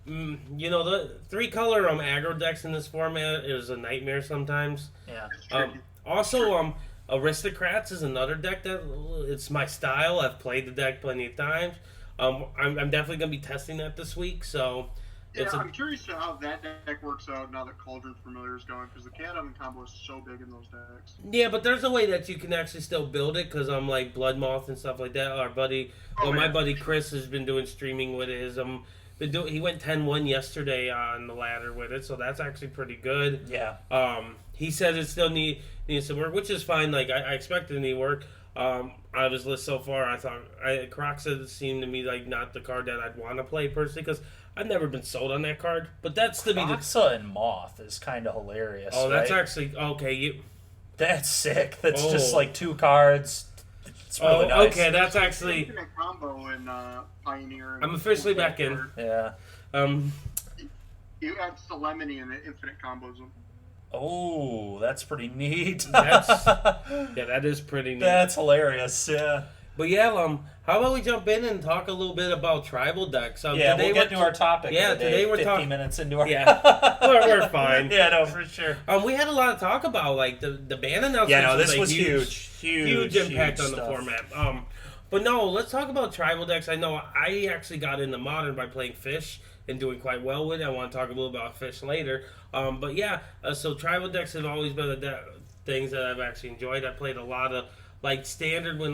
3-color aggro decks in this format is a nightmare sometimes. Yeah. Also, Aristocrats is another deck that it's my style. I've played the deck plenty of times. I'm definitely going to be testing that this week. So, I'm curious to how that deck works out now that Cauldron Familiar is going because the Cat Oven combo is so big in those decks. Yeah, but there's a way that you can actually still build it because I'm like Blood Moth and stuff like that. My buddy Chris has been doing streaming with his. He went 10-1 yesterday on the ladder with it, so that's actually pretty good. Yeah. He said it still needs some work, which is fine. Like I expected it to need work. Out of his list so far, I thought Croxa seemed to me like not the card that I'd want to play personally because I've never been sold on that card. But that's to me Croxa and Moth is kind of hilarious. Oh, that's right? actually okay. That's sick. That's just like 2 cards. It's really nice. Okay, that's actually Infinite combo in Pioneer. I'm officially back in. Yeah. You add Solemnity and the infinite combos them. Oh, that's pretty neat. That is pretty neat. That's hilarious. Yeah. But yeah, how about we jump in and talk a little bit about tribal decks? Yeah, we'll get to our topic. Yeah, today we're 50 minutes into our. Yeah, we're fine. Yeah, no, for sure. We had a lot to talk about, like the ban announcements. Yeah, no, this was huge impact on the format. But no, let's talk about tribal decks. I know I actually got into Modern by playing Fish and doing quite well with it. I want to talk a little about Fish later. But yeah, so tribal decks have always been things that I've actually enjoyed. I played a lot of like standard when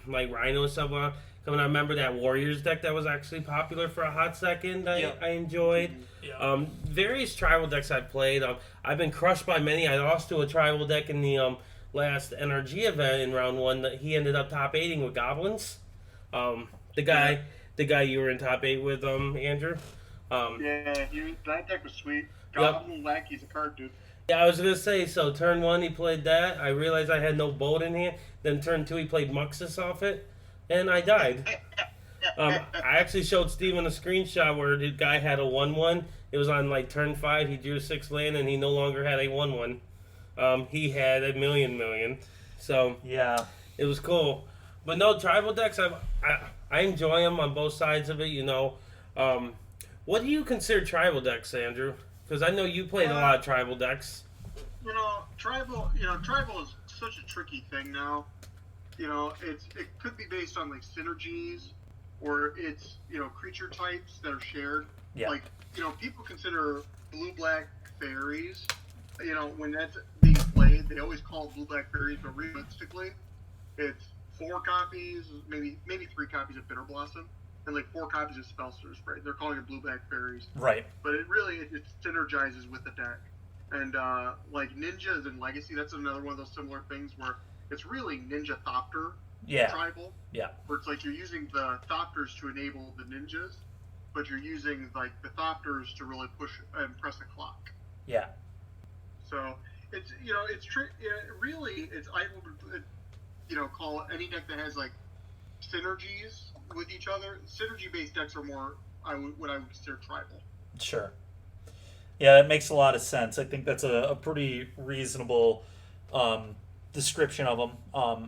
like Rhino and stuff coming. I remember that Warriors deck that was actually popular for a hot second. I enjoyed. Yeah. Various tribal decks I've played. I've been crushed by many. I lost to a tribal deck in the last NRG event in round 1 that he ended up top 8ing with Goblins. The guy you were in top 8 with, Andrew. That deck was sweet. Goblin Lackey's a card, dude. Yeah, I was gonna say. So turn 1 he played that. I realized I had no bolt in hand. Then turn 2 he played Muxus off it, and I died. I actually showed Steven a screenshot where the guy had a 1/1. It was on like turn 5. He drew 6 land, and he no longer had a 1/1. He had a million. So Yeah. it was cool. But no, tribal decks, I enjoy them on both sides of it, you know. What do you consider tribal decks, Andrew? Because I know you played a lot of tribal decks. Tribal is such a tricky thing now. It could be based on like synergies, or it's creature types that are shared. Yeah. Like people consider blue-black fairies. When that's being played, they always call it blue-black fairies, but realistically, it's 4 copies, maybe 3 copies of Bitter Blossom, and like 4 copies of Spellster's Spray. They're calling it blue-black fairies. Right. But it synergizes with the deck. And like ninjas and legacy, that's another one of those similar things where it's really ninja thopter tribal. Yeah. Where it's like you're using the thopters to enable the ninjas, but you're using like the thopters to really push and press a clock. Yeah. So it's I would call any deck that has like synergies with each other. Synergy based decks are more what I would consider tribal. Sure. Yeah, that makes a lot of sense. I think that's a pretty reasonable description of them.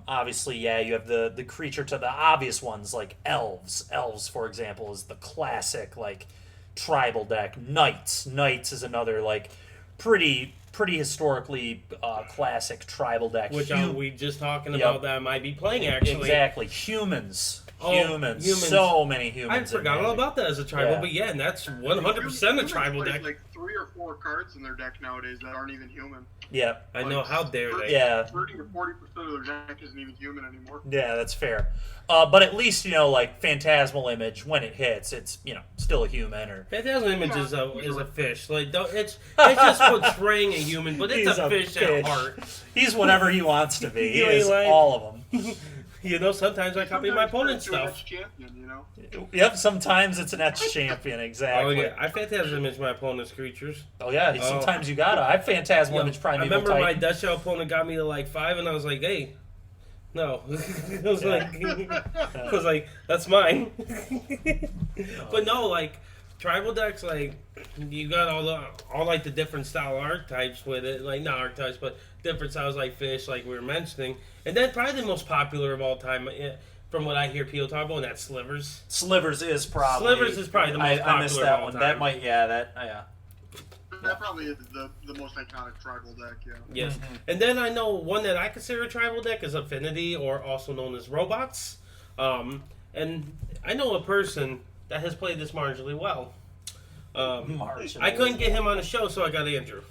Obviously, yeah, you have the creature to the obvious ones like elves. Elves, for example, is the classic like tribal deck. Knights is another like pretty historically classic tribal deck. Which we just talking about that I might be playing actually. Exactly. Humans. Humans. So many humans. I forgot all about that as a tribal, but yeah, and that's 100% a tribal deck. Like 3 or 4 cards in their deck nowadays that aren't even human. Yeah. I know, how dare they? Yeah. 30 or 40% of their deck isn't even human anymore. Yeah, that's fair. But at least, like Phantasmal Image, when it hits, it's, still a human. Or Phantasmal Image is a fish. Like, it's just portraying a human, but it's a fish at heart. He's whatever he wants to be. He is like, all of them. Sometimes I copy my opponent's stuff. Champion, Yep, sometimes it's an etched champion, exactly. Oh, yeah. I Phantasmal Image my opponent's creatures. Oh, yeah, sometimes you gotta. I Phantasmal Image Primeval I remember Titan. my Dutch opponent got me to like 5, and I was like, hey, no. I was like, that's mine. But no, like, tribal decks, like, you got all like the different style archetypes with it. Like, not archetypes, but different styles like fish, like we were mentioning. And then probably the most popular of all time, from what I hear people talk about, and that's Slivers. Slivers is probably the most popular I missed that of all one. time. That might, yeah. That probably is the most iconic tribal deck, yeah. Yes. Mm-hmm. And then I know one that I consider a tribal deck is Affinity, or also known as Robots. And I know a person that has played this marginally well. I couldn't get him on the show, so I got Andrew.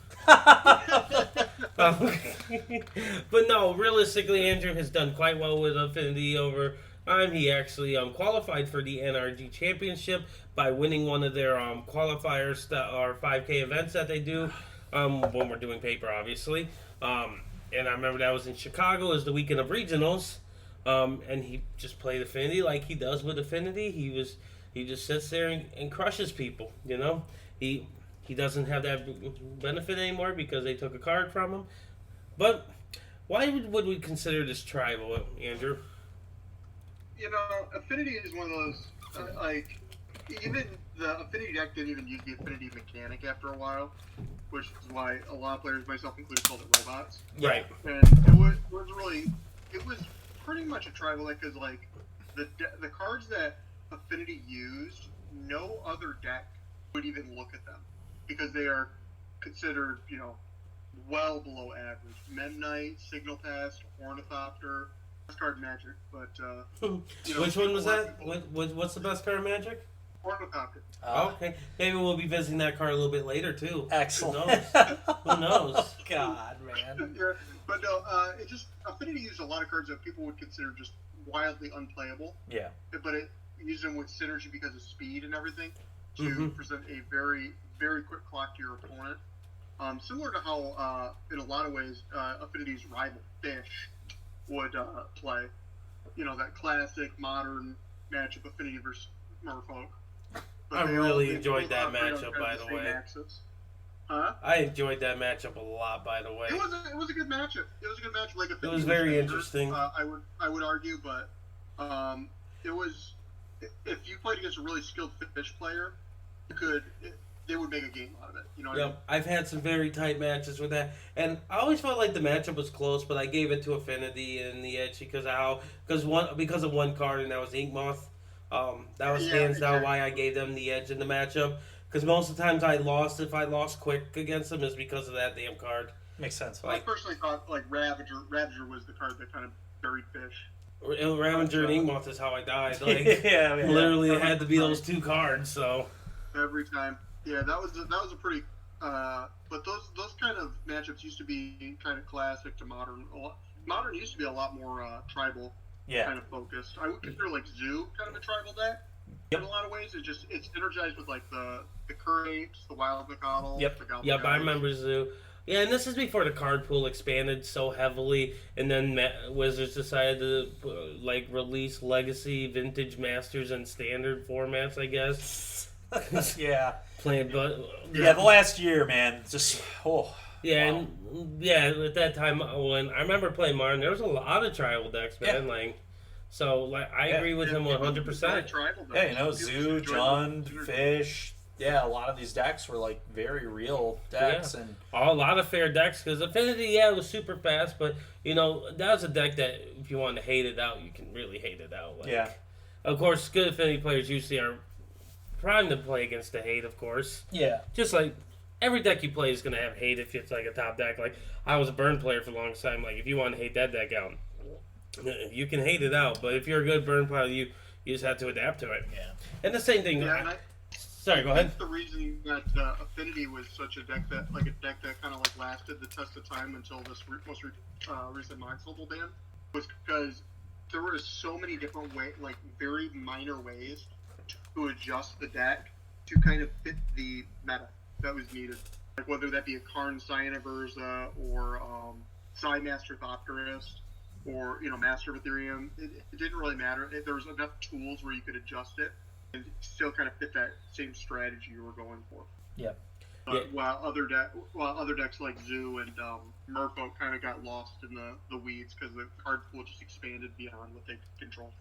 But no, realistically, Andrew has done quite well with Affinity over time. He actually qualified for the NRG Championship by winning one of their qualifiers that are 5K events that they do when we're doing paper, obviously. And I remember that was in Chicago as the weekend of regionals. And he just played Affinity like he does with Affinity. He just sits there and crushes people, He doesn't have that benefit anymore because they took a card from him. But why would we consider this tribal, Andrew? Affinity is one of those, even the Affinity deck didn't even use the Affinity mechanic after a while, which is why a lot of players, myself included, called it Robots. Right. And it was pretty much a tribal deck because, like, the cards that Affinity used, no other deck would even look at them because they are considered, well below average. Memnite, Signal Pest, Ornithopter, best card Magic, but which one was that? What's the best card Magic? Ornithopter. Okay, maybe we'll be visiting that card a little bit later too. Excellent. Who knows? God, man. Yeah, but no, Affinity used a lot of cards that people would consider just wildly unplayable. Yeah. But it used them with synergy because of speed and everything to present a very, very quick clock to your opponent. Similar to how, in a lot of ways, Affinity's rival Fish would play. That classic modern matchup, Affinity versus Merfolk. But I they really they enjoyed both that operate on matchup, kind of by the the same way. axis. Huh? I enjoyed that matchup a lot, by the way. It was a good matchup. It was a good matchup. Like It was very favored, interesting. I would argue, but it was, if you played against a really skilled Fish player, they would make a game out of it. You know what I mean? Yep, I've had some very tight matches with that, and I always felt like the matchup was close, but I gave it to Affinity in the edge because of one card, and that was Ink Moth. That was hands down why I gave them the edge in the matchup. Because most of the times if I lost quick against them, is because of that damn card. Makes sense. I personally thought like Ravager was the card that kind of buried Fish. Ravager and Ink Moth is how I died. Like literally, it had to be those two cards. So every time, yeah, that was a pretty. But those kind of matchups used to be kind of classic to modern. Modern used to be a lot more tribal kind of focused. I would consider like Zoo kind of a tribal deck. In a lot of ways, it's energized with like the Curapes, the Wild Macottle, the Goblins. Yep, I remember Zoo. Yeah, and this is before the card pool expanded so heavily, and then Wizards decided to release Legacy, Vintage, Masters, and Standard formats, I guess. Yeah. Playing, but the last year, man, just yeah, wow. and at that time when I remember playing Martin, there was a lot of tribal decks, man. I agree with him 100%. Yeah, Zoo, Jund, Fish. Yeah, a lot of these decks were like very real decks, and a lot of fair decks because Affinity, it was super fast, but that was a deck that if you want to hate it out, you can really hate it out. Of course, good Affinity players usually are primed to play against the hate, of course. Yeah, just like every deck you play is going to have hate if it's like a top deck. Like I was a burn player for a long time. Like if you want to hate that deck out, you can hate it out, but if you're a good burn player, you just have to adapt to it. Yeah, and the same thing. Sorry, go ahead. The reason that Affinity was such a deck that kind of like lasted the test of time until this most recent Mox-Level ban was because there were so many different very minor ways to adjust the deck to kind of fit the meta that was needed. Like whether that be a Karn Cyanoversa or Psymaster Thopterist or Master of Ethereum, it didn't really matter. There was enough tools where you could adjust it and still kind of fit that same strategy you were going for. Yep. While other decks like Zoo and Merfolk kind of got lost in the weeds because the card pool just expanded beyond what they could control.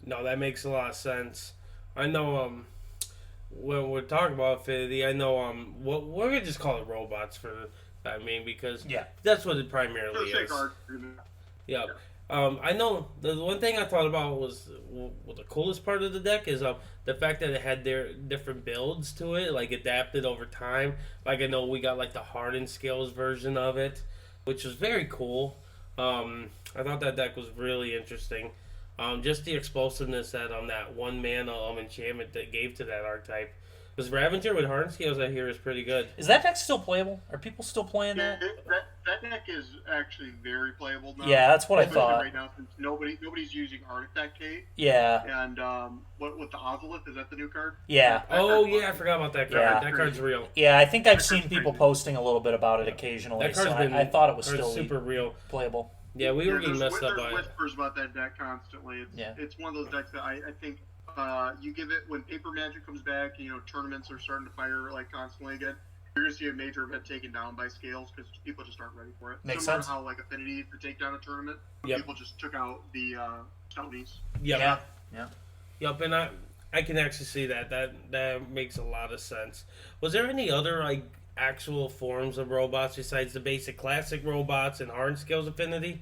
No, that makes a lot of sense. I know when we're talking about Affinity, I know we're gonna just call it robots because that's what it primarily is. Yeah. I know the one thing I thought about was the coolest part of the deck is the fact that it had their different builds to it, like adapted over time. Like I know we got like the hardened scales version of it, which was very cool. I thought that deck was really interesting. Just the explosiveness that that one mana enchantment that gave to that archetype. Because Ravager with hardened scales I hear is pretty good. Is that deck still playable? Are people still playing that? That deck is actually very playable now. Yeah, that's what I thought. Right now, since nobody's using Artifact Kate. Yeah. And what the Ozolith, is that the new card? Yeah. I forgot about that card. Yeah. That card's real. Yeah, I think I've seen people posting a little bit about it occasionally. That card's I thought it was still super real, playable. Yeah, we were getting messed up by it. There's whispers about that deck constantly. It's one of those decks that I think you give it when Paper Magic comes back. Tournaments are starting to fire like constantly again. You're gonna see a major event taken down by scales because people just aren't ready for it. Makes Similar sense. to how like Affinity to take down a tournament, people just took out the Stonies. Yeah. Yep, and I can actually see that. That makes a lot of sense. Was there any other actual forms of robots besides the basic classic robots and hard scales Affinity?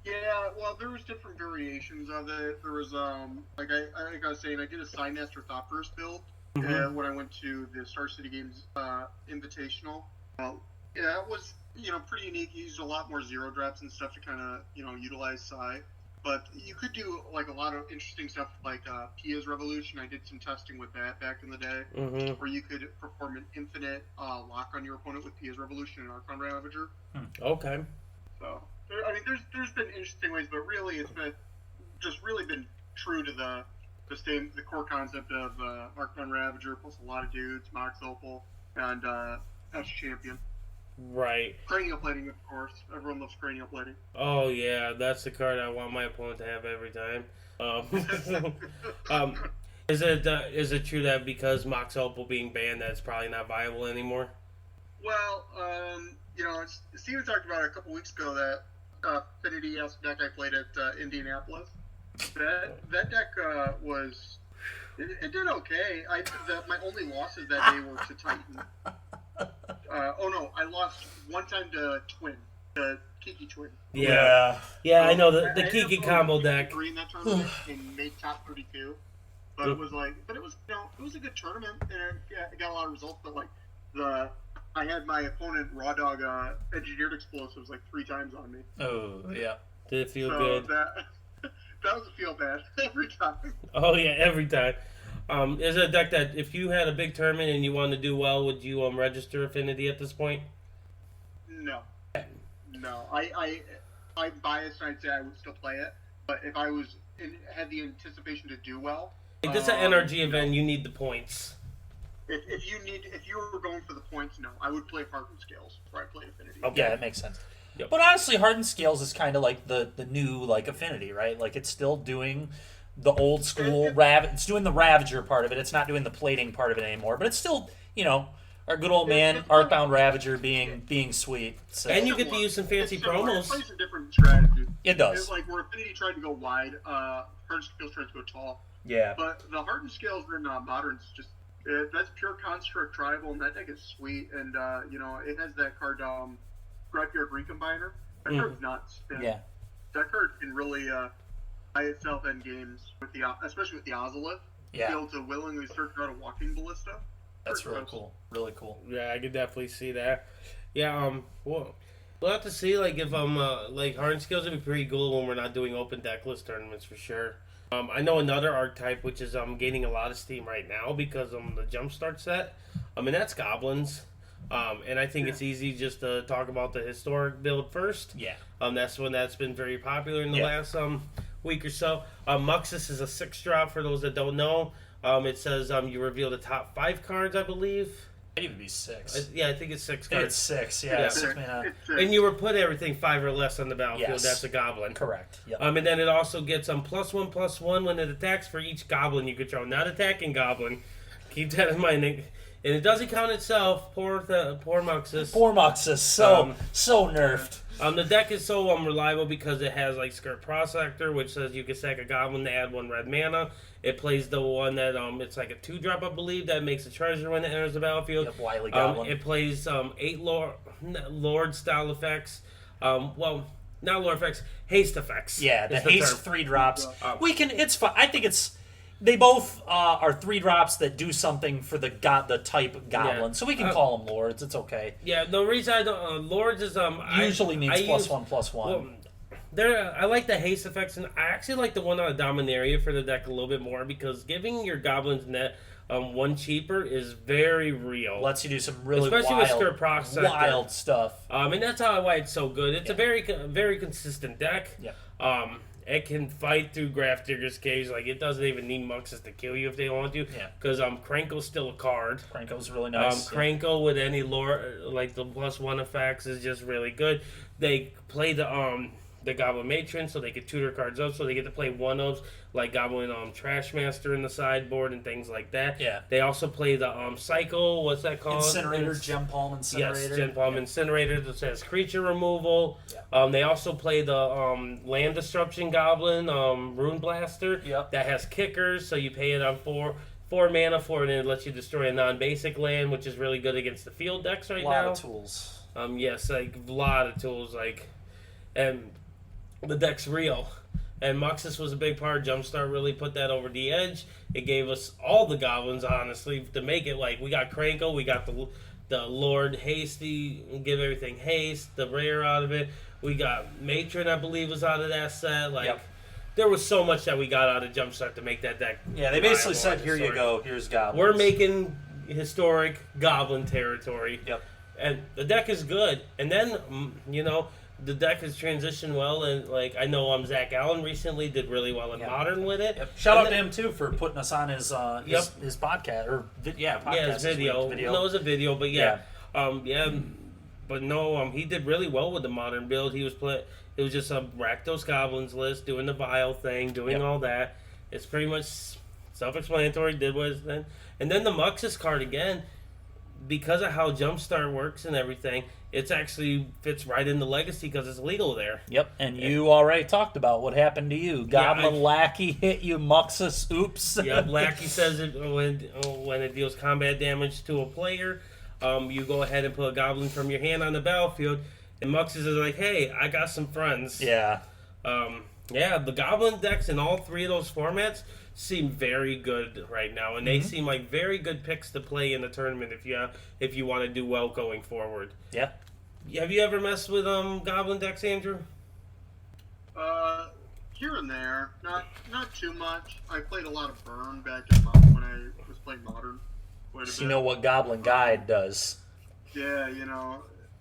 Yeah, well, there was different variations of it. There was like I was saying, I did a Psymaster Thopterist build when I went to the Star City Games Invitational. It was pretty unique. You used a lot more zero drops and stuff to kind of utilize Psy. But you could do like a lot of interesting stuff like Pia's Revolution. I did some testing with that back in the day, where you could perform an infinite lock on your opponent with Pia's Revolution and Archon Ravager. Okay. So there's been interesting ways, but really it's been true to the core concept of Archon Ravager plus a lot of dudes, Mox Opal, and F Champion. Right. Cranial plating, of course. Everyone loves cranial plating. Oh yeah, that's the card I want my opponent to have every time. Is it true that because Mox Opal being banned, that's probably not viable anymore? Well, Steven talked about it a couple weeks ago that Affinity-esque deck I played at Indianapolis. That deck it did okay. My only losses that day were to Titan. I lost one time to Twin, the Kiki Twin. Yeah, I know the Kiki combo deck. In that tournament and made top 32, but it was a good tournament and it got a lot of results. But I had my opponent Raw Dog engineered explosives like 3 times on me. Oh yeah, did it feel good? That was a feel bad every time. Oh yeah, every time. Is it a deck that if you had a big tournament and you wanted to do well, would you register Affinity at this point? No. I'm biased and I'd say I would still play it, but if I had the anticipation to do well, Like this is an NRG event, you need the points. If you were going for the points, no, I would play Hardened Scales before I play Affinity. Okay. Yeah, that makes sense. Yep. But honestly, Hardened Scales is kind of like the new Affinity, right? Like it's still doing the old school It's doing the Ravager part of it. It's not doing the plating part of it anymore. But it's still, our good old man Arcbound Ravager being sweet. So. And you get to use some fancy promos. It plays a different strategy. It does. It's like where Affinity tried to go wide, Hardened Scales tried to go tall. Yeah. But the Hardened Scales in Modern's just that's pure Construct Tribal, and that deck is sweet. And it has that card Scrapyard Recombiner. That card's nuts. And yeah. That card can really by itself end games especially with the Ozolith. Yeah. Be able to willingly search out a walking ballista. That's really cool. Really cool. Yeah, I could definitely see that. Yeah, well, we'll have to see if Hardened Scales would be pretty cool when we're not doing open decklist tournaments for sure. I know another archetype which is gaining a lot of steam right now because the Jumpstart set. And that's Goblins. And I think it's easy just to talk about the historic build first. Yeah. That's one that's been very popular in the last week or so. Muxus is a 6-drop for those that don't know. It says you reveal the top 5 cards, I believe. It would be 6. I think it's 6 cards. It's 6, yeah. Yeah. 6 mana. And you put everything 5 or less on the battlefield. Yes. That's a goblin. Correct. Yep. And then it also gets +1/+1 when it attacks for each goblin you control. Not attacking goblin. Keep that in mind. And it doesn't count itself. Poor Muxus. Poor Muxus. So nerfed. The deck is so reliable because it has Skirt Prospector, which says you can sack a goblin to add 1 red mana. It plays the one that it's like a 2-drop, I believe, that makes a treasure when it enters the battlefield. Yep, Wily Goblin. It plays 8 Lord style effects. Well, not Lord effects, haste effects. Yeah, the haste term. 3-drops. It's fun. I think they both are 3-drops that do something for the type goblin, so we can call them lords. It's okay. Yeah, the reason I don't lords is usually means +1/+1. Well, I like the haste effects, and I actually like the one on Dominaria for the deck a little bit more because giving your goblins net 1 cheaper is very real. Lets you do some really especially with Skirt Prospector. wild stuff. And that's why it's so good. It's a very very consistent deck. Yeah. It can fight through Grafdigger's Cage. It doesn't even need Muxus to kill you if they want to. Yeah. Because Krankle's still a card. Krankle's really nice. Krankle with any lore, the +1 effects is just really good. They play the Goblin Matron, so they get tutor cards up, so they get to play one-ofs like Goblin Trashmaster in the sideboard and things like that. Yeah. They also play the Cycle, what's that called? Incinerator, Gem Palm Incinerator. Yes, Gem Palm Incinerator that says creature removal. Yeah. They also play the Land Disruption Goblin, Rune Blaster, that has kickers, so you pay it on 4 mana for it, and it lets you destroy a non-basic land, which is really good against the field decks right now. A lot of tools. Yes, a lot of tools, and the deck's real. And Muxus was a big part. Jumpstart really put that over the edge. It gave us all the goblins, honestly, to make it we got Krankle, we got the Lord Hasty, give everything haste, the rare out of it. We got Matron, I believe, was out of that set. There was so much that we got out of Jumpstart to make that deck. Yeah, they basically said, here you go, here's goblins. We're making historic goblin territory. Yep. And the deck is good. And then, the deck has transitioned well, and I know Zach Allen recently did really well in Modern with it. Yep. Shout out to him too for putting us on his podcast podcast. His video. No, it was a video, but but no, he did really well with the modern build. He was it was just a Rakdos Goblins list, doing the Vile thing, doing all that. It's pretty much self-explanatory, did what it's then. And then the Muxus card again, because of how Jumpstart works and everything, it actually fits right into Legacy because it's legal there. Yep, and you already talked about what happened to you. Goblin Lackey hit you, Muxus, oops. Yep, Lackey says it when it deals combat damage to a player, you go ahead and put a Goblin from your hand on the battlefield, and Muxus is like, hey, I got some friends. Yeah. The Goblin decks in all three of those formats seem very good right now, and they seem like very good picks to play in the tournament if you want to do well going forward. Yeah. Have you ever messed with Goblin decks, Andrew? Here and there, not too much. I played a lot of Burn back in when I was playing Modern. So you know what Goblin Guide does. Yeah,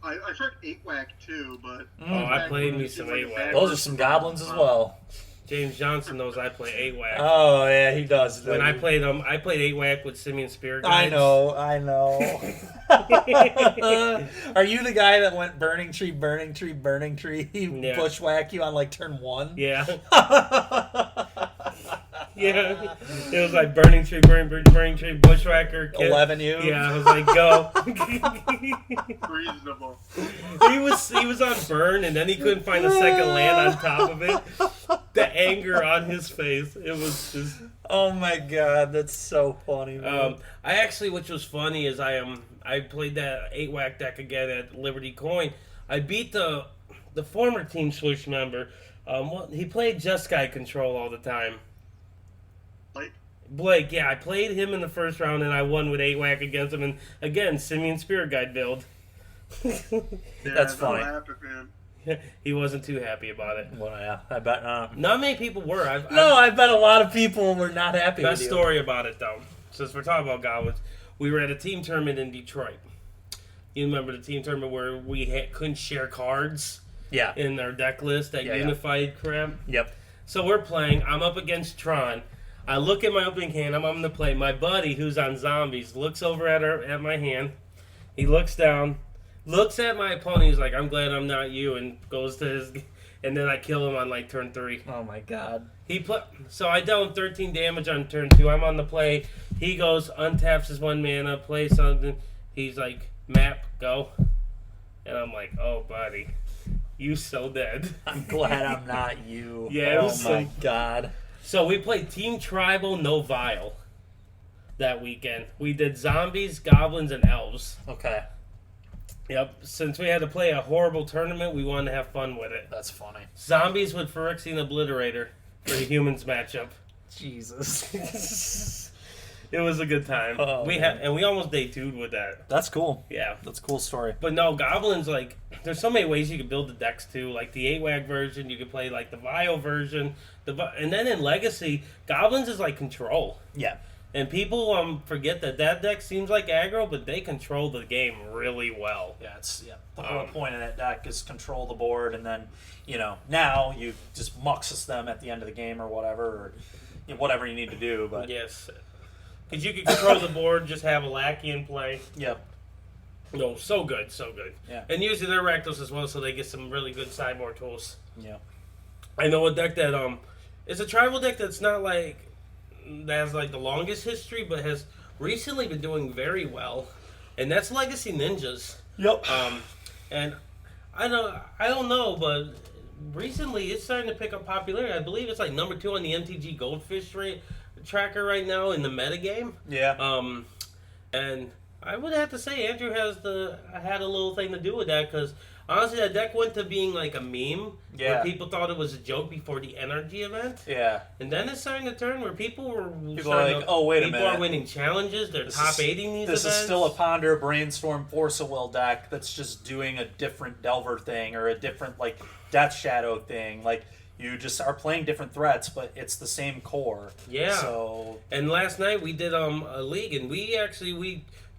I tried 8-Whack too, but... I played me some 8-Whack. Those are some Goblins as well. James Johnson knows I play 8-Whack. Oh, yeah, he does. When I played 8-Whack with Simeon Spirit Guides. I know. Are you the guy that went burning tree, bushwhack you on like turn 1? Yeah. Yeah. It was like burning tree, bushwhacker. 11 you? Yeah, I was like, go. Reasonable. He was on burn, and then he couldn't find a second land on top of it. The anger on his face, it was just... Oh my god, that's so funny, man. I actually, which was funny, is I played that 8-Whack deck again at Liberty Coin. I beat the former Team Swish member. He played Just Guy Control all the time. Blake, yeah, I played him in the first round, and I won with 8-Whack against him. And again, Simeon Spirit Guide build. That's funny. He wasn't too happy about it. Well, yeah, I bet not. Not many people were. I bet a lot of people were not happy with you. Best story about it, though, since we're talking about Goblins, we were at a team tournament in Detroit. You remember the team tournament where we couldn't share cards in our deck list, that unified crap? Yep. So we're playing. I'm up against Tron. I look at my opening hand. I'm on the play. My buddy, who's on zombies, looks over at my hand. He looks down, looks at my opponent. He's like, "I'm glad I'm not you," and goes to his. And then I kill him on like turn 3. Oh my god. So I dealt him 13 damage on turn 2. I'm on the play. He goes, untaps his 1 mana, plays something. He's like, "Map, go," and I'm like, "Oh, buddy, you so dead." I'm glad I'm not you. Yeah. Oh my god. So we played Team Tribal, no Vile that weekend. We did zombies, goblins, and elves. Okay. Yep. Since we had to play a horrible tournament, we wanted to have fun with it. That's funny. Zombies with Phyrexian Obliterator for the humans matchup. Jesus. It was a good time. Oh, we almost day 2'd with that. That's cool. Yeah. That's a cool story. But no, Goblins, like, there's so many ways you can build the decks too. Like the 8-Whack version, you can play like the Vile version. And then in Legacy, Goblins is like control. Yeah. And people forget that deck seems like aggro, but they control the game really well. Yeah, the whole point of that deck is control the board, and then, now you just Muxus them at the end of the game or whatever, or whatever you need to do. But yes. Because you can control the board, just have a lackey in play. Yep. No, so good, so good. Yeah. And usually they're Rakdos as well, so they get some really good sideboard tools. Yeah. I know a deck that it's a tribal deck that's not like that has like the longest history, but has recently been doing very well, and that's Legacy Ninjas. Yep. And I don't know, but recently it's starting to pick up popularity. I believe it's like number 2 on the MTG Goldfish tracker right now in the metagame. Yeah. And I would have to say Andrew had a little thing to do with that, because honestly that deck went to being like a meme where people thought it was a joke before the energy event. Yeah. And then it's starting to turn where people are wait a minute. People are winning challenges, they're top 8ing these events. This is still a Ponder, Brainstorm, Force of Will deck that's just doing a different Delver thing or a different like Death Shadow thing. Like, you just are playing different threats, but it's the same core. Yeah. So. And last night we did a league, and we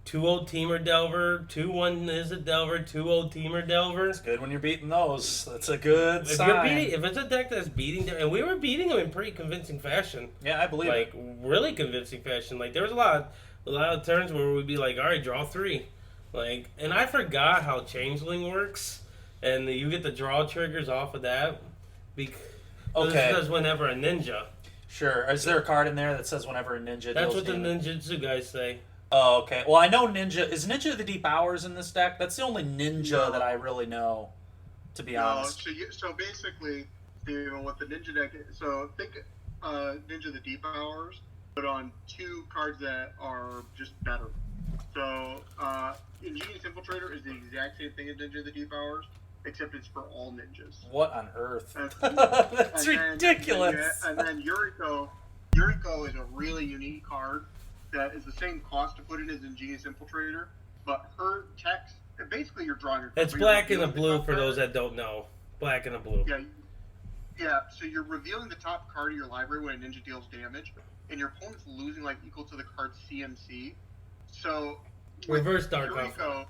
2-0 Teamer Delver, 2-1 is a Delver, 2-0 Teamer Delver. It's good when you're beating those. That's a good sign. If it's a deck that's beating, and we were beating them in pretty convincing fashion. Yeah, I believe it. Really convincing fashion. Like, there was a lot of turns where we'd be like, all right, draw 3. Like, and I forgot how Changeling works, and you get the draw triggers off of that. Because whenever a ninja. Sure. Is there a card in there that says whenever a ninja That's deals what the damage? ninjutsu guys say. Oh, okay. Well, I know Ninja... Is Ninja the Deep Hours in this deck? That's the only Ninja that I really know, to be honest. So basically, what the Ninja deck is... So think Ninja the Deep Hours, but on 2 cards that are just better. So, Ingenious Infiltrator is the exact same thing as Ninja the Deep Hours, except it's for all ninjas. What on earth? That's ridiculous. And then Yuriko is a really unique card that is the same cost to put in as Ingenious Infiltrator, but her text, basically you're drawing her. It's black and a blue for those that don't know. Black and a blue. Yeah, so you're revealing the top card of your library when a ninja deals damage, and your opponent's losing like equal to the card's CMC. So Reverse Dark Off.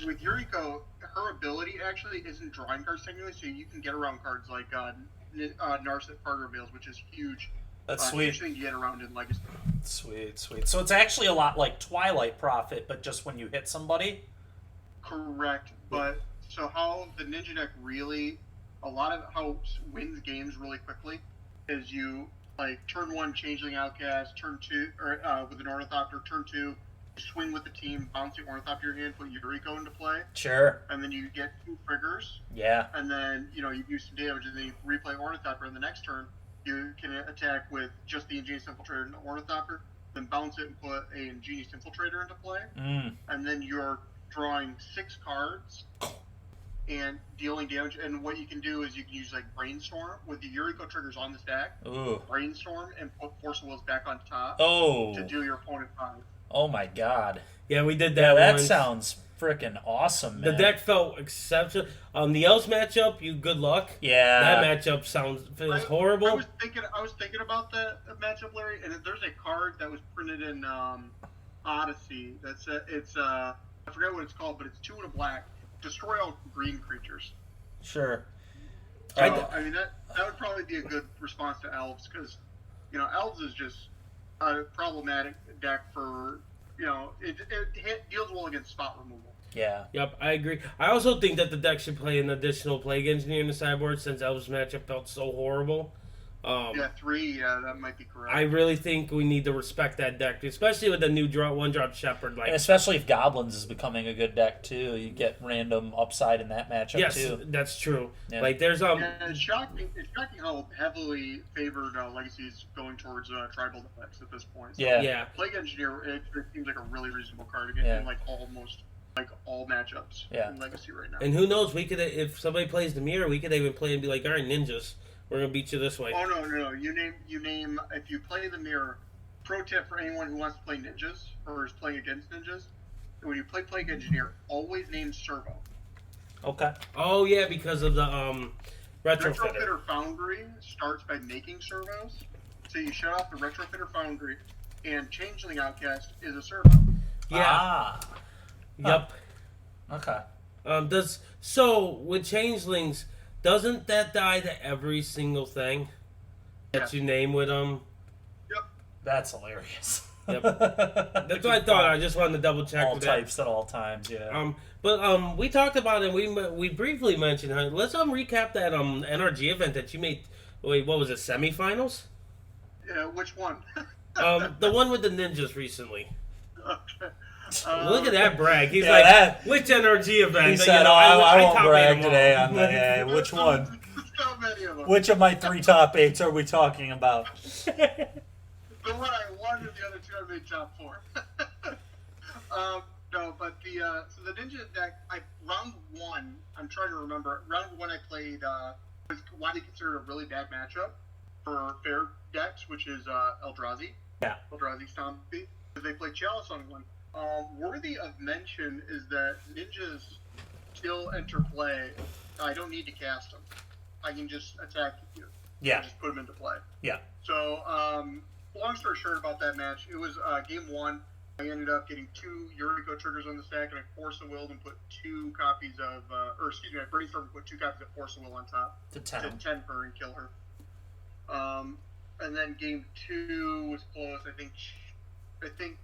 With Yuriko, her ability actually isn't drawing cards technically, so you can get around cards like Narset Partner Veils, which is huge. That's sweet. Huge thing to get around in Legacy. Sweet. So it's actually a lot like Twilight Prophet, but just when you hit somebody? Correct. But so how the ninja deck really, a lot of how wins games really quickly is you like turn 1 Changeling Outcast, turn 2 or with an Ornithopter, turn 2 swing with the team, bounce the Ornithopter in your hand, put Yuriko into play. Sure. And then you get 2 triggers. Yeah. And then you use some damage, and then you replay Ornithopter. And the next turn you can attack with just the Ingenious Infiltrator and the Ornithopter, then bounce it and put a Ingenious Infiltrator into play. And then you're drawing 6 cards and dealing damage. And what you can do is you can use like Brainstorm with the Yuriko triggers on the stack. Ooh. Brainstorm and put Force of Wills back on top. To do your opponent 5. Oh my god. Yeah, we did that. Yeah, that once. sounds freaking awesome, man. The deck felt exceptional. The Elves matchup, good luck. Yeah. That matchup feels horrible. I was thinking about that matchup, Larry, and there's a card that was printed in Odyssey. I forget what it's called, but it's 2 and a black. Destroy all green creatures. Sure. I mean that would probably be a good response to Elves, because Elves is just a problematic deck for it deals well against spot removal. Yeah. Yep, I agree. I also think that the deck should play an additional Plague Engineer in the sideboard since Elves matchup felt so horrible. 3. Yeah, that might be correct. I really think we need to respect that deck, especially with the new 1-drop Shepherd. And especially if Goblins is becoming a good deck too, you get random upside in that matchup too. Yes, that's true. Yeah. Like there's It's shocking how heavily favored Legacy is going towards tribal decks at this point. So yeah. Plague Engineer it seems like a really reasonable card to get in like almost all matchups in Legacy right now. And who knows? We could, if somebody plays the mirror, we could even play and be like, all right, ninjas. We're gonna beat you this way. Oh no! You name if you play the mirror. Pro tip for anyone who wants to play ninjas or is playing against ninjas: when you play Plague Engineer, always name Servo. Okay. Oh yeah, because of the retrofitter. Retrofitter Foundry starts by making servos, so you shut off the Retrofitter Foundry, and Changeling Outcast is a servo. Yeah. Yep. Okay. So with Changelings? Doesn't that die to every single thing that you name with them? Yep. That's hilarious. Yep. That's what I thought. I just wanted to double check. All types at all times, yeah. But we talked about it. We briefly mentioned. Let's recap that NRG event that you made. Wait, what was it? Semifinals? Yeah. Which one? The one with the ninjas recently. Okay. Look at that brag. He's which NRG event? He said, I won't brag today on the which one? Which of my 3 top 8s are we talking about? The one I won and the other 2 I made top 4. No, but so the ninja deck, round 1, I'm trying to remember. Round 1 I played was widely considered a really bad matchup for fair decks, which is Eldrazi. Yeah. Eldrazi Stompy. They played Chalice on 1. Worthy of mention is that ninjas still enter play. I don't need to cast them. I can just attack you. Yeah. Just put them into play. Yeah. So, long story short about that match, it was game 1. I ended up getting 2 Yuriko triggers on the stack, and I Force of Will and put 2 copies of, I Brainstorm and put 2 copies of Force of Will on top. To 10. To 10 her and kill her. And then game 2 was close. I think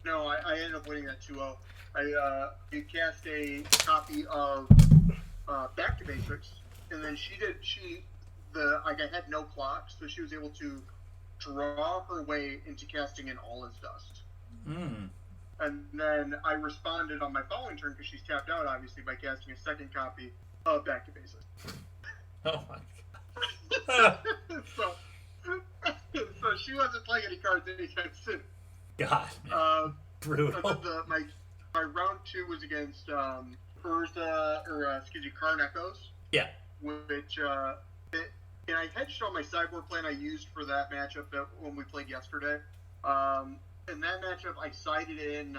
No, I ended up winning that 2-0. I cast a copy of Back to Basics, and then I had no clock, so she was able to draw her way into casting in All Is Dust. And then I responded on my following turn because she's tapped out, obviously, by casting a second copy of Back to Basics. Oh my god. so she wasn't playing any cards anytime soon. God, man. Brutal. And then my round 2 was against Karn Echoes. Yeah. Which and I hedged on my sideboard plan I used for that matchup when we played yesterday. In that matchup, I sided in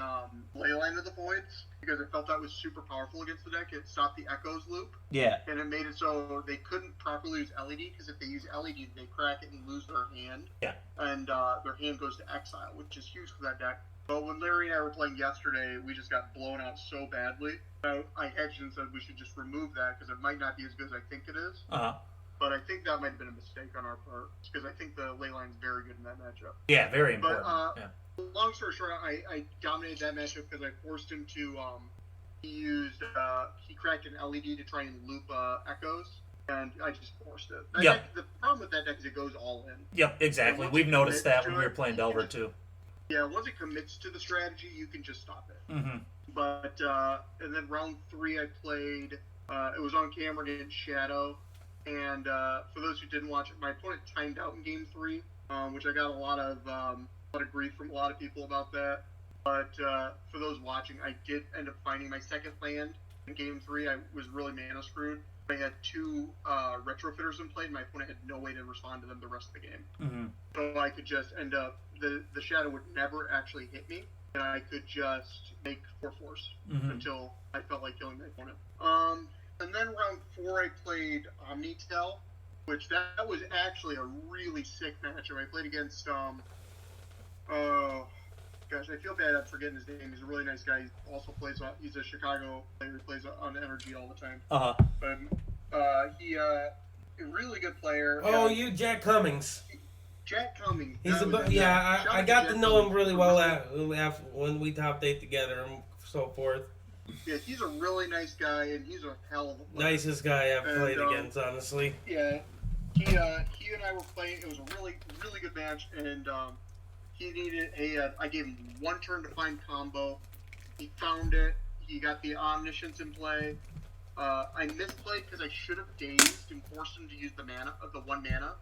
Leyline of the Voids because I felt that was super powerful against the deck. It stopped the Echoes loop. Yeah. And it made it so they couldn't properly use LED because if they use LED, they crack it and lose their hand. Yeah. And their hand goes to exile, which is huge for that deck. But when Larry and I were playing yesterday, we just got blown out so badly. I hedged and said we should just remove that because it might not be as good as I think it is. Uh-huh. But I think that might have been a mistake on our part because I think the Leyline is very good in that matchup. Yeah, very important. But long story short, I dominated that matchup because I forced him to. He cracked an LED to try and loop Echoes, and I just forced it. The problem with that deck is it goes all in. Yep, exactly. We've noticed that when we were playing Delver too. Yeah, once it commits to the strategy, you can just stop it. Mm-hmm. But and then round 3, I played. It was on camera against Shadow, and for those who didn't watch it, my opponent timed out in game 3, which I got a lot of grief from a lot of people about that. But for those watching, I did end up finding my second land in game 3. I was really mana screwed. I had 2 retrofitters in play, and my opponent had no way to respond to them the rest of the game. Mm-hmm. So I could just end up the Shadow would never actually hit me, and I could just make 4/4s until I felt like killing my opponent. And then round 4, I played Omnitel, which that was actually a really sick matchup. I played against gosh, I feel bad I'm forgetting his name. He's a really nice guy. He also plays he's a Chicago player who plays on Energy all the time. Uh-huh. But he a really good player. Oh, you Jack Cummings. Jack Cummings. He's I got to know him really well when we top 8 together and so forth. Yeah, he's a really nice guy, and he's a hell of a player. Nicest guy I've played against, honestly. Yeah, he and I were playing. It was a really, really good match, and he needed I gave him 1 turn to find combo. He found it. He got the Omniscience in play. I misplayed because I should have dazed and forced him to use the 1 mana.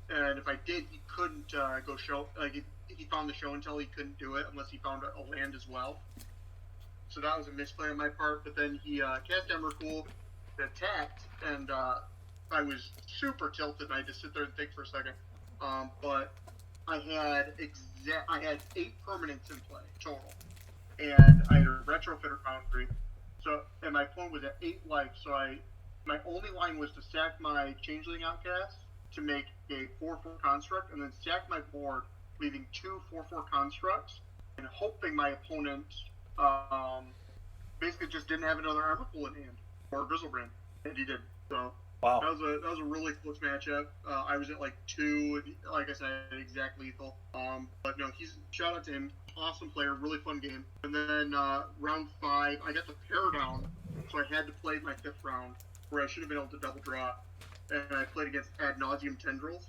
And if I did, he couldn't go show. He found the show until he couldn't do it unless he found a land as well. So that was a misplay on my part. But then he cast Emrakul, attacked, and I was super tilted. And I had to sit there and think for a second. But I had 8 permanents in play total, and I had a Retrofitter Foundry. So and my opponent was at 8 life. So my only line was to sack my Changeling Outcast to make a 4/4 construct, and then sack my board, leaving 2 4/4 constructs, and hoping my opponent basically just didn't have another Everpool in hand or Grizzlebrand, and he did. So wow, that was a really close matchup. I was at like 2, like I said, exact lethal. But no, shout out to him, awesome player, really fun game. And then round 5, I got the pair down, so I had to play my 5th round where I should have been able to double draw. And I played against Ad Nauseam Tendrils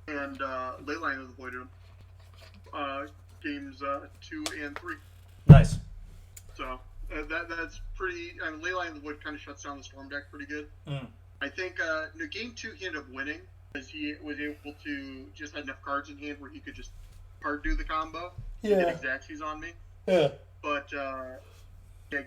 and Leyline of the Void games 2 and 3. Nice. So that's pretty. I mean, Leyline of the Void kind of shuts down the Storm deck pretty good. I think game 2 he ended up winning because he was able to just had enough cards in hand where he could just hard do the combo. Yeah. Get Xaxes on me. Yeah. But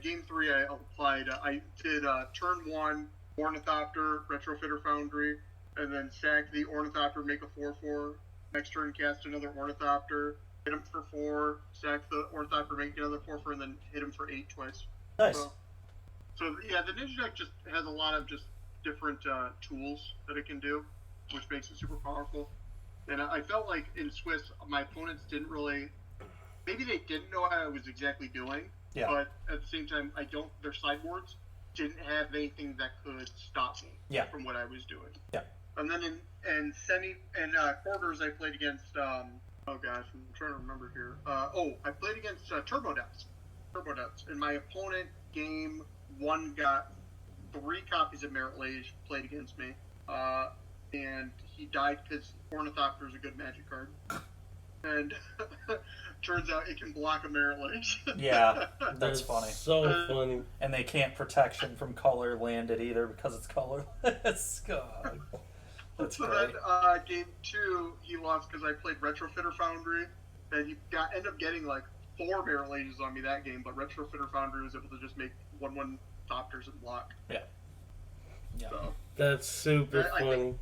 game 3 I applied. I did turn 1. Ornithopter, Retrofitter Foundry, and then sack the Ornithopter, make a 4/4. Next turn, cast another Ornithopter, hit him for 4, sack the Ornithopter, make another 4/4, and then hit him for 8 twice. Nice. So yeah, the Ninja deck just has a lot of just different tools that it can do, which makes it super powerful. And I felt like in Swiss, my opponents didn't really, maybe they didn't know what I was exactly doing, but at the same time, their sideboards didn't have anything that could stop me from what I was doing. Yeah. And then in quarters, I played against Oh gosh, I'm trying to remember here. I played against Turbo Depths, and my opponent game 1 got 3 copies of Merit Lage played against me, and he died because Ornithopter is a good magic card, and turns out it can block a Merit Lage. Yeah, that's funny. So funny. And they can't protection from color land it either because it's colorless. God. That's so great. then game 2 he lost because I played Retrofitter Foundry, and he ended up getting like 4 Merit Lages on me that game, but Retrofitter Foundry was able to just make 1/1 Thopters and block. Yeah. So, That's super funny.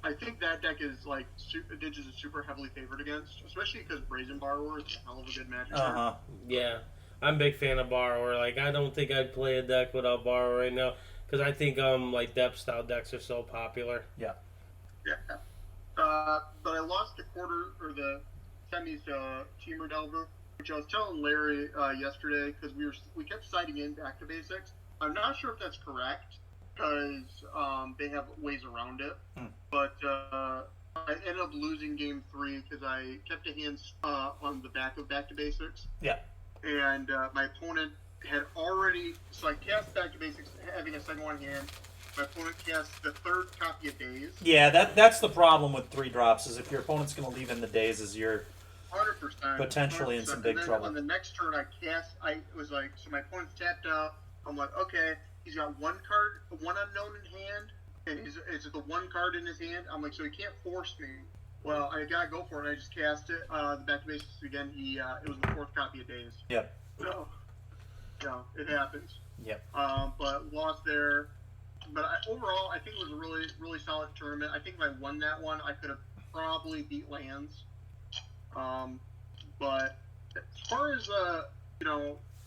I think that deck is like Ninjas is super heavily favored against, especially because Brazen Borrower is a hell of a good magic card. Yeah, I'm a big fan of Borrower. Like, I don't think I'd play a deck without Borrower right now, because I think like depth style decks are so popular. Yeah. Yeah. But I lost the quarter or the semis to Teamer Delver, which I was telling Larry yesterday because we kept citing in back to basics. I'm not sure if that's correct because they have ways around it, but I ended up losing game 3 because I kept a hand on the back of back to basics. Yeah. And my opponent had already, so I cast back to basics having a second one hand. My opponent cast the 3rd copy of Daze. Yeah, that's the problem with 3 drops is if your opponent's going to leave in the days is you're 100%. potentially 100%. in some big and then trouble. On the next turn, I was like, so my opponent's tapped out. I'm like, okay, he's got 1 unknown in hand, and it's the 1 card in his hand. I'm like, so he can't force me. Well, I gotta go for it. I just cast it. The back to basics again. It was the 4th copy of Daze. Yep. So, it happens. Yep. But lost there. But overall, I think it was a really, really solid tournament. I think if I won that one, I could have probably beat Lands. But as far as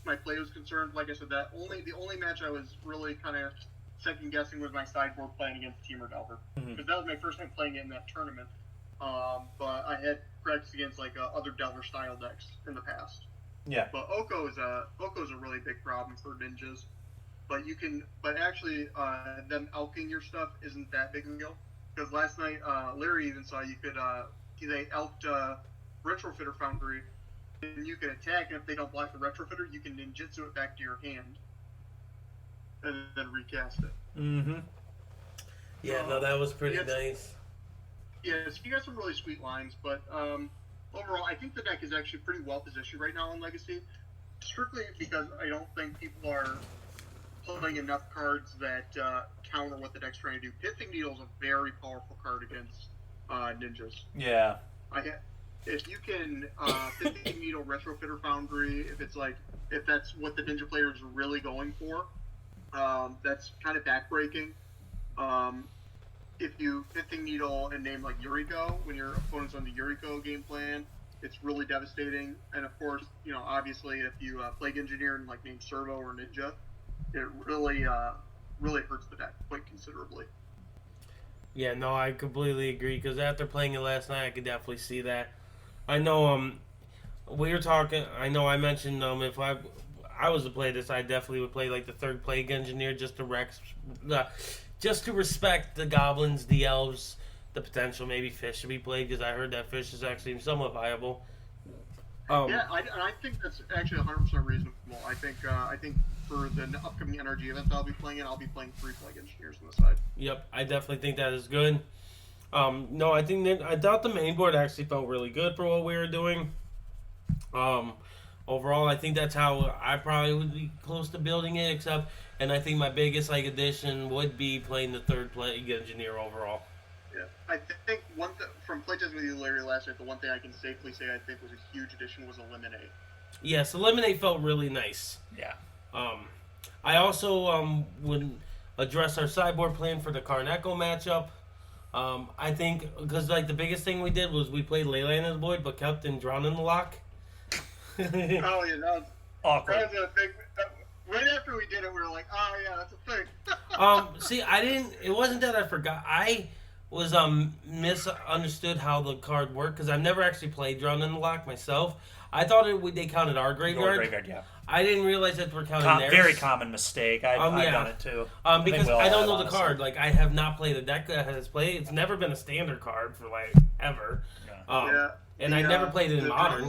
my play was concerned, like I said, the only match I was really kind of second guessing was my sideboard playing against Teamer Delver, because that was my first time playing it in that tournament. But I had practiced against like other Delver style decks in the past. Yeah. But Oko is a really big problem for ninjas. But actually, them elking your stuff isn't that big of a deal. Because last night, Larry even saw they elked Retrofitter Foundry, and you can attack, and if they don't block the Retrofitter, you can ninjutsu it back to your hand, and then recast it. Mm-hmm. Yeah, no, that was pretty nice. Yeah, so you got some really sweet lines, but overall, I think the deck is actually pretty well positioned right now in Legacy, strictly because I don't think people are playing enough cards that counter what the deck's trying to do. Pithing Needle is a very powerful card against ninjas. Yeah. If you can Pithing Needle, Retrofitter Foundry, if that's what the ninja player is really going for, that's kind of backbreaking. If you Pithing Needle and name like Yuriko when your opponent's on the Yuriko game plan, it's really devastating. And of course, obviously, if you Plague Engineer and like name Servo or Ninja, it really hurts the deck quite considerably. Yeah, no, I completely agree, because after playing it last night, I could definitely see that. I know, we were talking, I know I mentioned, if I was to play this, I definitely would play like the 3rd Plague Engineer just to respect the Goblins, the Elves, the potential maybe Fish should be played, because I heard that Fish is actually somewhat viable. Yeah, I think that's actually 100% reasonable. I think for the upcoming NRG events I'll be playing 3 Plague Engineers on the side. Yep, I definitely think that is good. No, I thought the main board actually felt really good for what we were doing. Overall, I think that's how I probably would be close to building it, and I think my biggest addition would be playing the 3rd Plague Engineer overall. Yeah, I think from playtesting with you, Larry, last night, the one thing I can safely say I think was a huge addition was Eliminate. Yes, Eliminate felt really nice. Yeah. I also would address our sideboard plan for the Karn-Echo matchup. I think, because the biggest thing we did was we played Leyland as Void, but kept him drawn in the lock. Oh, yeah, that was Awkward. That was a big... right after we did it, we were like, oh, yeah, that's a thing. See, it wasn't that I forgot. I was misunderstood how the card worked, because I've never actually played drawn in the lock myself. I thought they counted our graveyard. Your graveyard, yeah. I didn't realize that we're counting theirs. Very common mistake. I've done it too. Because I don't know the card. I have not played a deck that has played. It's never been a standard card for ever. Yeah. And I never played it in Modern.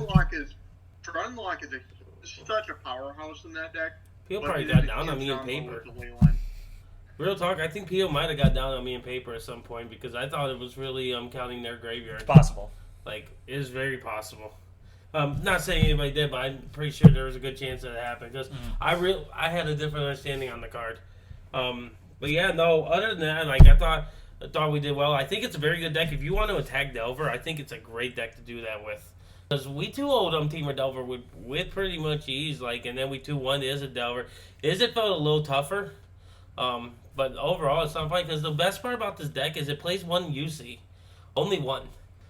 Drunlock is such a powerhouse in that deck. People probably got down on me in paper. Real talk, I think Pio might have got down on me in paper at some point because I thought it was really counting their graveyard. It's possible. Like, it is very possible. Not saying anybody did, but I'm pretty sure there was a good chance that it happened because I had a different understanding on the card. But yeah, no. Other than that, like I thought we did well. I think it's a very good deck. If you want to attack Delver, I think it's a great deck to do that with. Because we 2-0'd Teamer Delver with pretty much ease, like, and then we 2-1 Izzet Delver. Izzet felt a little tougher, but overall it's not fine. Because the best part about this deck is it plays one UC, only one.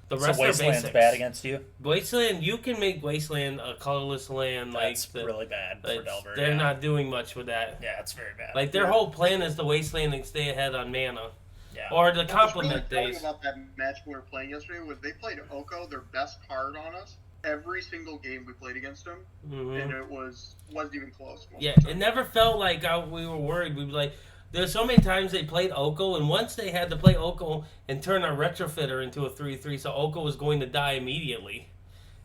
The rest are Wasteland's basics. bad against you? Wasteland, you can make Wasteland a colorless land. That's really bad for Delver. They're not doing much with that. Yeah, it's very bad. Like, their whole plan is to Wasteland and stay ahead on mana. Yeah. Or the complement What was really days. about that match we were playing yesterday was they played Oko, their best card on us, every single game we played against them, and it wasn't even close. Yeah, it never felt like we were worried. We were like, there's so many times they played Oko, and once they had to play Oko and turn our Retrofitter into a 3/3, so Oko was going to die immediately.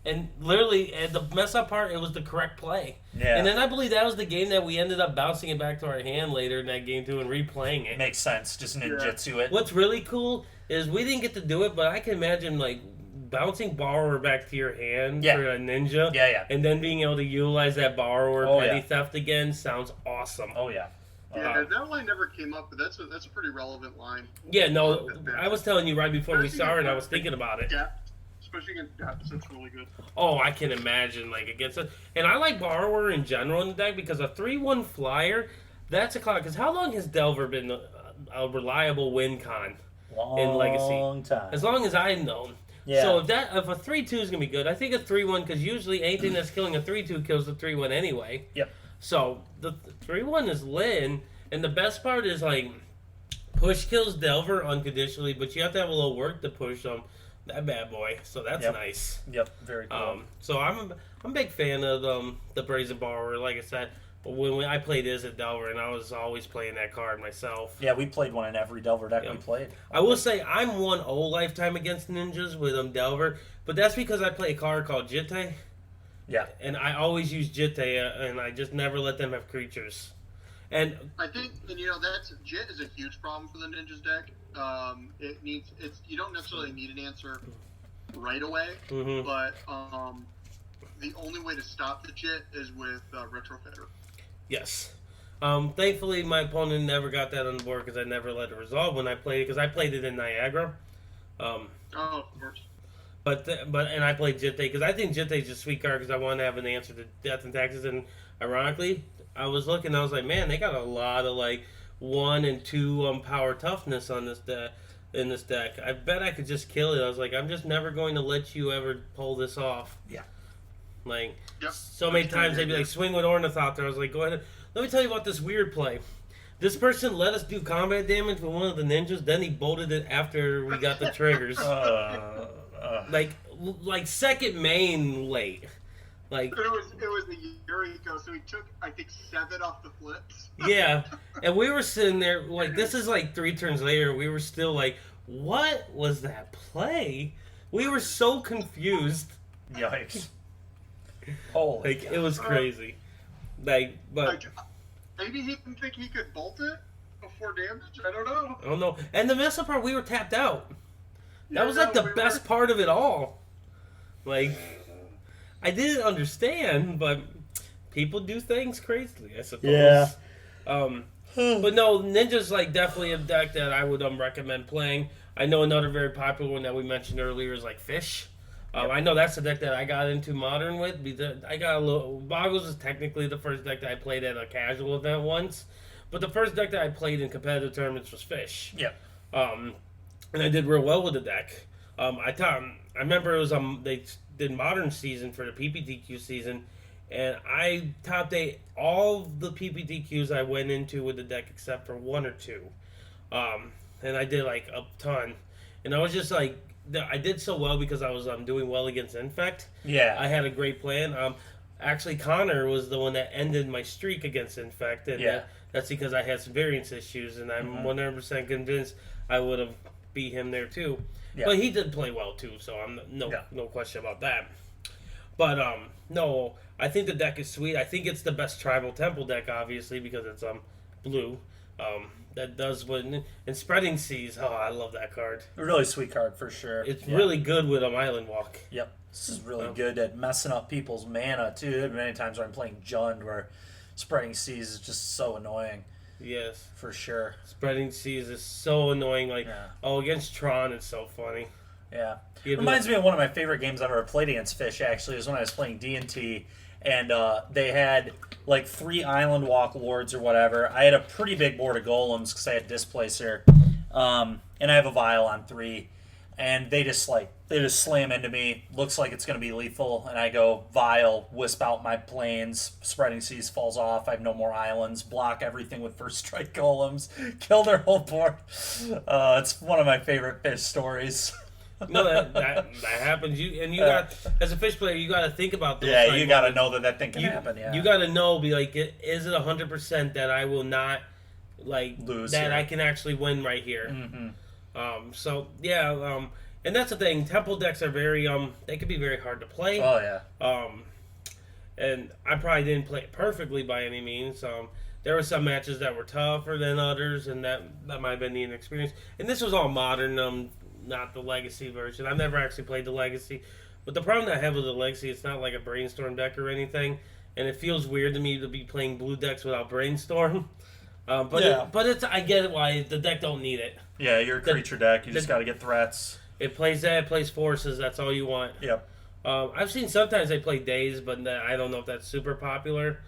And literally, the mess up part, it was the correct play. Yeah. And then I believe that was the game that we ended up bouncing it back to our hand later in that game, too, and replaying it. Makes sense. Just ninjutsu it. What's really cool is we didn't get to do it, but I can imagine, like, bouncing Borrower back to your hand for a ninja. Yeah. And then being able to utilize that Borrower petty theft again sounds awesome. Oh, yeah. Yeah, that line never came up, but that's a pretty relevant line. Yeah, no, I was telling you right before we started, I was thinking about it. Yeah, especially against depths, it's really good. Oh, I can imagine, like, against it. And I like Borrower in general in the deck because a 3/1 flyer, that's a clock. Because how long has Delver been a reliable win con in Legacy? Long time. As long as I've known. Yeah. So if a 3/2 is going to be good, I think a 3/1, because usually anything that's killing a 3/2 kills the 3/1 anyway. Yep. So the 3/1 is lit, and the best part is, like, push kills Delver unconditionally, but you have to have a little work to push that bad boy. So that's nice. Yep, very cool. So I'm a big fan of the Brazen Borrower. Like I said, when I played Izzet Delver, and I was always playing that card myself. Yeah, we played one in every Delver deck we played. I will say I'm 1-0 lifetime against ninjas with Delver, but that's because I play a card called Jitte. Yeah. And I always use Jitte, and I just never let them have creatures. And I think, that's Jit is a huge problem for the ninjas deck. You don't necessarily need an answer right away, but the only way to stop the Jit is with Retrofitter. yes. Thankfully, my opponent never got that on the board because I never let it resolve when I played it, because I played it in Niagara. Oh, of course. And I played Jitte because I think Jitte is a sweet card because I want to have an answer to Death and Taxes. And ironically, I was looking, I was like, man, they got a lot of, like, 1 and 2 power toughness on this in this deck. I bet I could just kill it. I was like, I'm just never going to let you ever pull this off. Yeah. Like, Yep. so many times they'd be like, swing with Ornithopter. I was like, go ahead. Let me tell you about this weird play. This person let us do combat damage with one of the ninjas, then he bolted it after we got the triggers. Like second main late. Like, it was the Eureka, so he took, I think, 7 off the flips. yeah, and we were sitting there, like, this is like 3 turns later, we were still like, what was that play? We were so confused. Yikes. Holy Like, it was crazy. Like, but... Maybe he didn't think he could bolt it before damage? I don't know. I don't know. And the mess up part, we were tapped out. That was like the best part of it all. Like, I didn't understand, but people do things crazily, I suppose. Yeah. But no, Ninja's like definitely a deck that I would recommend playing. I know another very popular one that we mentioned earlier is like Fish. I know that's the deck that I got into Modern with. Because I got a little... Boggles is technically the first deck that I played at a casual event once. But the first deck that I played in competitive tournaments was Fish. Yeah. And I did real well with the deck. I remember it was they did Modern season for the PPTQ season, and I top 8 all the PPTQs I went into with the deck except for 1 or 2. And I did like a ton. And I was just like, I did so well because I was doing well against Infect. Yeah. I had a great plan. Actually, Connor was the one that ended my streak against Infect, and that's because I had some variance issues, and I'm 100% convinced I would have beat him there too. Yeah. But he did play well too, so no question about that. But no, I think the deck is sweet. I think it's the best tribal temple deck, obviously, because it's blue. That does what and spreading seas. Oh, I love that card. A really sweet card for sure. It's really good with Island Walk. Yep. This is really good at messing up people's mana too. There have been many times where I'm playing Jund where spreading seas is just so annoying. Yes. For sure. Spreading seas is so annoying. Against Tron it's so funny. Yeah. Reminds me of one of my favorite games I've ever played against Fish, actually. It was when I was playing D&T, and they had, 3 Island Walk Lords or whatever. I had a pretty big board of Golems because I had Displacer, and I have a Vial on 3, and they just slam into me. Looks like it's going to be lethal, and I go Vial, wisp out my planes, Spreading Seas falls off, I have no more islands, block everything with First Strike Golems, kill their whole board. It's one of my favorite Fish stories. No, that happens. You got, as a Fish player, you got to think about those. Yeah, you got to know that thing can happen. Yeah, you got to know. Be like, is it 100% that I will not lose that here. I can actually win right here? Mm-hmm. And that's the thing. Temple decks are very they can be very hard to play. Oh yeah. And I probably didn't play it perfectly by any means. There were some matches that were tougher than others, and that might have been the inexperience. And this was all modern. Not the Legacy version. I've never actually played the Legacy. But the problem that I have with the Legacy, it's not like a Brainstorm deck or anything. And it feels weird to me to be playing blue decks without Brainstorm. But I get it why the deck don't need it. Yeah, you're a creature deck. You just got to get threats. It plays that. It plays forces. That's all you want. Yep. I've seen sometimes they play Days, but I don't know if that's super popular.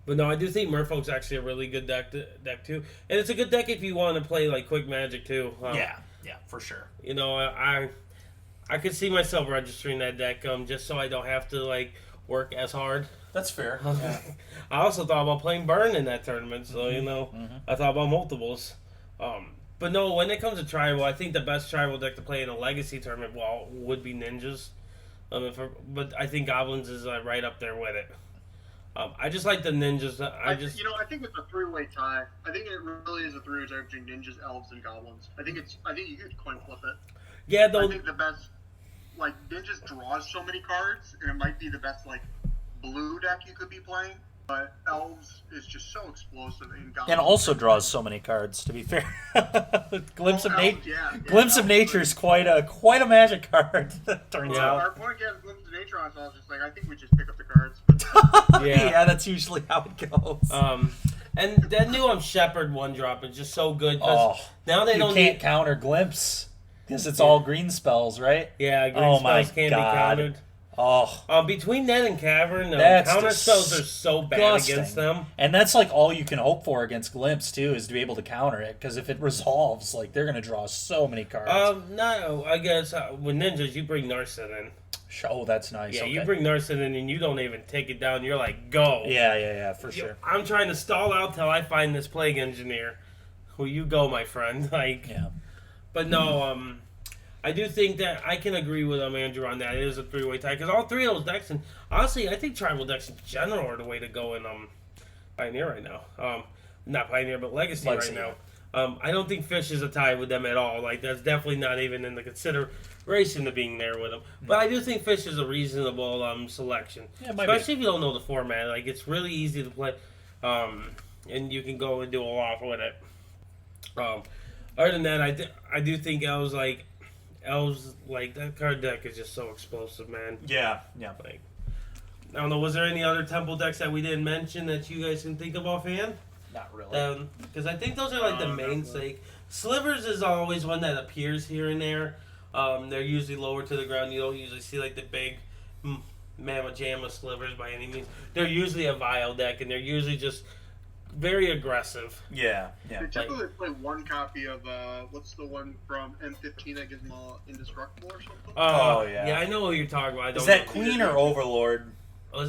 But no, I do think Merfolk's actually a really good deck too, and it's a good deck if you want to play Quick Magic too. Yeah, for sure. I could see myself registering that deck just so I don't have to work as hard. That's fair. I also thought about playing Burn in that tournament, so I thought about multiples. But no, when it comes to tribal, I think the best tribal deck to play in a Legacy tournament would be Ninjas. But I think Goblins is right up there with it. I just like the Ninjas. I think it's a 3-way tie. I think it really is a 3-way tie between Ninjas, Elves, and Goblins. I think you could coin flip it. Yeah, I think the best, Ninjas draws so many cards, and it might be the best, blue deck you could be playing. But Elves is just so explosive in Goblins. And also draws so many cards, to be fair. Glimpse of Nature is quite a magic card, turns out. Our point against Glimpse of Nature on us, I was just I think we just pick up the cards. Yeah, that's usually how it goes. And that new Shepherd 1-drop is just so good. Now they don't can't counter Glimpse, because it's all green spells, right? Yeah, green spells can't be countered. Between that and Cavern, counter spells are so bad against them. And that's all you can hope for against Glimpse too, is to be able to counter it. Because if it resolves, they're going to draw so many cards. No, I guess with Ninjas you bring Narset in. Oh, that's nice. Yeah, okay. you bring Narset in and you don't even take it down. You're go. Yeah, for sure. I'm trying to stall out till I find this Plague Engineer. Who you go, my friend? Yeah. But no, I do think that I can agree with Andrew on that. It is a 3-way tie because all 3 of those decks, and honestly, I think tribal decks in general are the way to go in Pioneer right now. Not Pioneer, but Legacy right now. I don't think Fish is a tie with them at all. That's definitely not even in the consideration of being there with them. But I do think Fish is a reasonable selection, especially if you don't know the format. It's really easy to play, and you can go and do a lot with it. Other than that, I do think Elves that card deck is just so explosive, man. Yeah. I don't know. Was there any other Temple decks that we didn't mention that you guys can think of offhand? Not really. Because I think those are the main stake. Slivers is always one that appears here and there. They're usually lower to the ground. You don't usually see the big Mamma Jamma Slivers by any means. They're usually a Vial deck, and they're usually just very aggressive. Yeah. They typically play one copy of what's the one from M15 that gives them all indestructible or something? Yeah. Yeah, I know what you're talking about. Is that Queen or Overlord? No,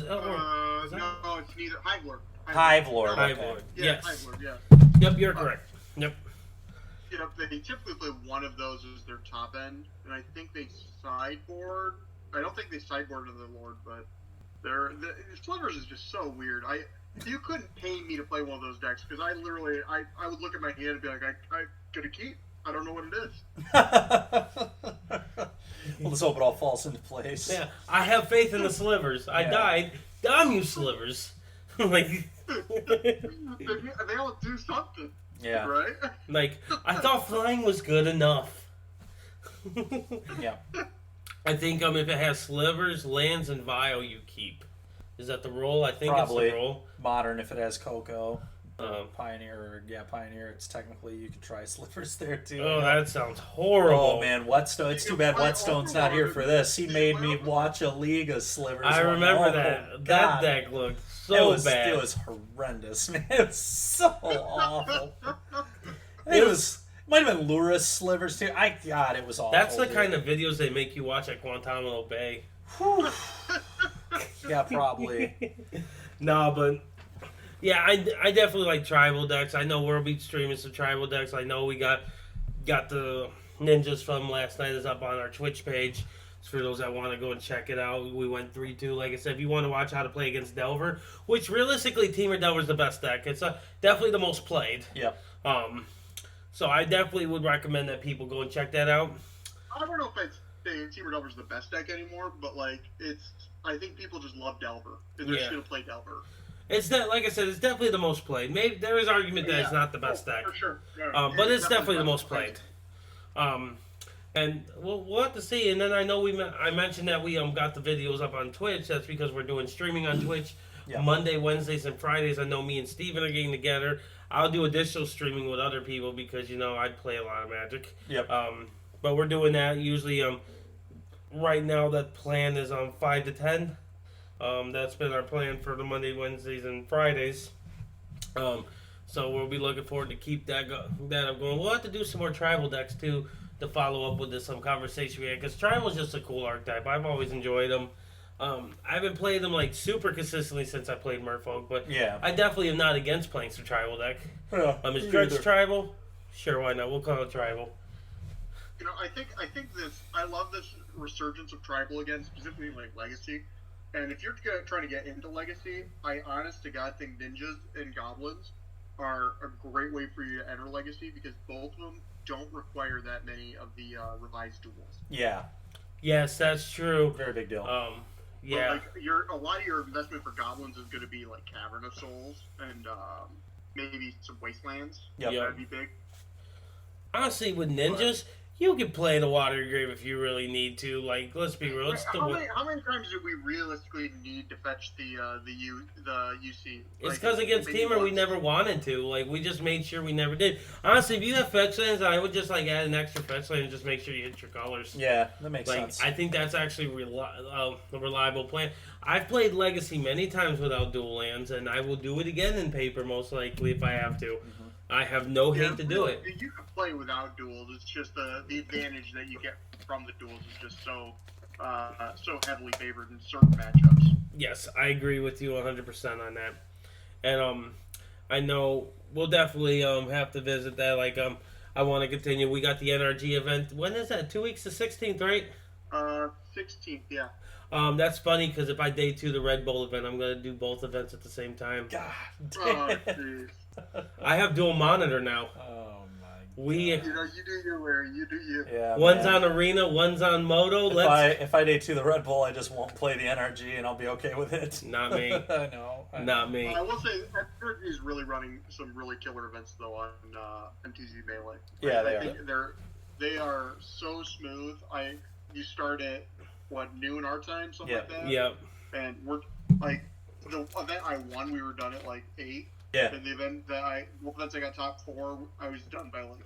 it's neither. Hive Lord. Hive Lord. Yeah, yes. Hive Lord, yeah. Yep, you're correct. Yep. They typically play one of those as their top end, and I think they sideboard. I don't think they sideboard to the Lord, but the Slivers is just so weird. You couldn't pay me to play one of those decks because I would look at my hand and be like, I could have keep. I don't know what it is. Well, let's hope it all falls into place. Yeah, I have faith in the slivers. I died. Damn you, slivers! Like, they all do something. Yeah. Right? like I thought flying was good enough. Yeah. I think if it has slivers, lands, and vial, you keep. Is that the role? I think Probably. it's the role. Modern, if it has Coco. Um, Pioneer, it's technically, you could try slivers there too. Oh, that sounds horrible. Oh man, Whetstone. It's too bad Whetstone's not here for this. He made me watch a league of slivers. I remember Oh, that. God. That deck looked so bad. It was horrendous, man. It was so awful. It might have been Luris slivers too. God, it was awful. That's the kind of videos they make you watch at Guantanamo Bay. Yeah, probably. No, but yeah, I definitely like tribal decks. I know World Beat streaming some tribal decks. I know we got the ninjas from last night is up on our Twitch page. So for those that want to go and check it out, we went 3-2. Like I said, if you want to watch how to play against Delver, which realistically, Teamer Delver's the best deck. It's definitely the most played. Yep. So I definitely would recommend that people go and check that out. I don't know if I'd say Team Delver's the best deck anymore, but like I think people just love Delver. And they're just gonna play Delver. It's like I said, it's definitely the most played. Maybe there is argument that it's not the best deck. For sure. Yeah. But it's definitely the most played. And we'll have to see. And then I know I mentioned that we got the videos up on Twitch. That's because we're doing streaming on Twitch. Yeah. Monday, Wednesdays, and Fridays. I know me and Steven are getting together. I'll do additional streaming with other people because I play a lot of Magic. Yep. But we're doing that usually. Right now, that plan is 5 to 10. That's been our plan for the Monday, Wednesdays, and Fridays. So we'll be looking forward to keep that up going. We'll have to do some more tribal decks too to follow up with this conversation we had, because tribal is just a cool archetype. I've always enjoyed them. I haven't played them like super consistently since I played Merfolk, but Yeah. I definitely am not against playing some tribal deck. Yeah, Is Dredge tribal? Sure, why not? We'll call it tribal. I think I love this resurgence of tribal again, specifically like Legacy. And if you're trying to get into Legacy, I honest to God think ninjas and goblins are a great way for you to enter Legacy, because both of them don't require that many of the revised duels. Yeah. Yes, that's true. Very big deal. Yeah. But like a lot of your investment for goblins is going to be like Cavern of Souls and maybe some Wastelands. Yep. That'd be big. Honestly, with ninjas, you can play the Water Grave if you really need to. Like, let's be real. It's How many times do we realistically need to fetch the UC? It's because against Teamer we never wanted to. Like, we just made sure we never did. Honestly, if you have fetch lands, I would just like add an extra fetch land and just make sure you hit your colors. Yeah, that makes Like, sense. I think that's actually a reliable plan. I've played Legacy many times without dual lands, and I will do it again in paper most likely if I have to. I have no hate to do it. You can play without duels. It's just the advantage that you get from the duels is just so heavily favored in certain matchups. Yes, I agree with you 100% on that. And I know we'll definitely have to visit that. Like I want to continue. We got the NRG event. When is that? 2 weeks, the 16th, right? 16th, yeah. That's funny because if I day 2 the Red Bull event, I'm going to do both events at the same time. God Oh, damn. jeez. I have dual monitor now. Oh my God. We You do you, Larry. You do you. Yeah. one's man. on Arena, one's on Moto. If I day 2 the Red Bull, I just won't play the NRG and I'll be okay with it. Not me. I know. Not me. I will say NRG is really running some really killer events though on MTG Melee. Yeah, they I think they are so smooth. You start at noon our time, something like that. Yep. And we're like the event I won, we were done at like 8. Yeah. And the events I got top 4, I was done by like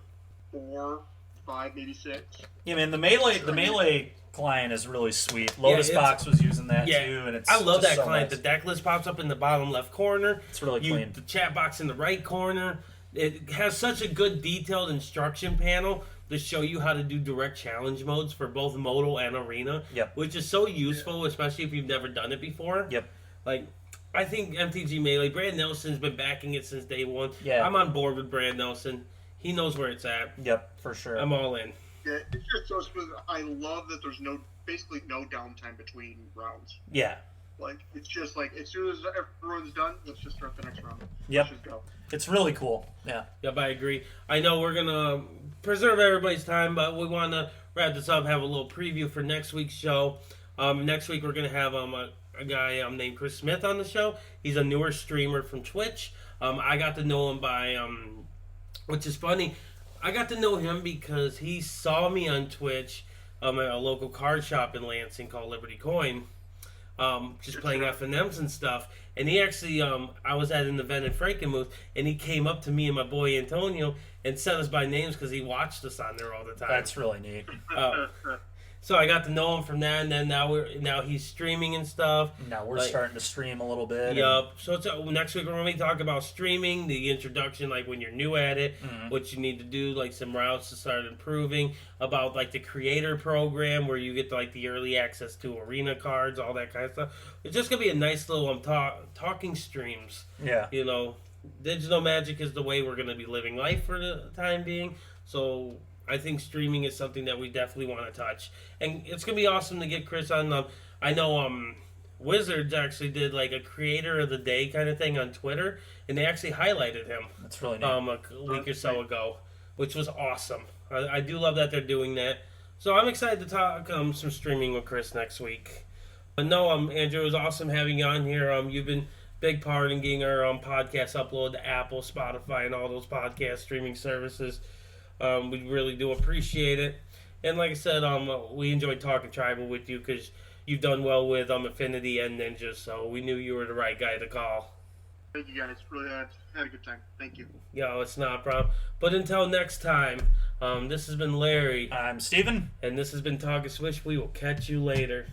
4, 5, maybe 6. Yeah, man, the melee client is really sweet. Lotus Box was using that too, and it's I love just that so client. nice. The deck list pops up in the bottom left corner. It's really clean. The chat box in the right corner. It has such a good detailed instruction panel to show you how to do direct challenge modes for both Moto and Arena. Yep. Which is so useful, especially if you've never done it before. Yep. Like, I think MTG Melee, Brad Nelson's been backing it since day one. Yeah. I'm on board with Brad Nelson. He knows where it's at. Yep, for sure. I'm all in. Yeah, it's just so smooth. I love that there's basically no downtime between rounds. Yeah. Like, it's just like, as soon as everyone's done, let's just start the next round. Yep. Let's just go. It's really cool. Yeah. Yep, I agree. I know we're going to preserve everybody's time, but we want to wrap this up, have a little preview for next week's show. Next week we're going to have a guy named Chris Smith on the show. He's a newer streamer from Twitch. I got to know him by, which is funny, I got to know him because he saw me on Twitch at a local card shop in Lansing called Liberty Coin, just playing F&Ms and stuff. And he actually, I was at an event in Frankenmuth, and he came up to me and my boy Antonio and sent us by names because he watched us on there all the time. That's really neat. So I got to know him from that, and then now he's streaming and stuff. Now we're starting to stream a little bit. Yep. So next week we're going to be talking about streaming, the introduction, like when you're new at it, what you need to do, like some routes to start improving, about like the creator program where you get like the early access to arena cards, all that kind of stuff. It's just going to be a nice little talking streams. Yeah. You know, digital magic is the way we're going to be living life for the time being. So I think streaming is something that we definitely want to touch. And it's going to be awesome to get Chris on. I know Wizards actually did like a creator of the day kind of thing on Twitter, and they actually highlighted him. That's really neat. A week or so ago, which was awesome. I do love that they're doing that. So I'm excited to talk some streaming with Chris next week. But no, Andrew, it was awesome having you on here. You've been a big part in getting our podcast uploaded to Apple, Spotify, and all those podcast streaming services. We really do appreciate it. And like I said, we enjoyed talking tribal with you because you've done well with Affinity and Ninja, so we knew you were the right guy to call. Thank you guys. Really had a good time. Thank you. Yo, it's not a problem. But until next time, this has been Larry. I'm Steven. And this has been Talking Swish. We will catch you later.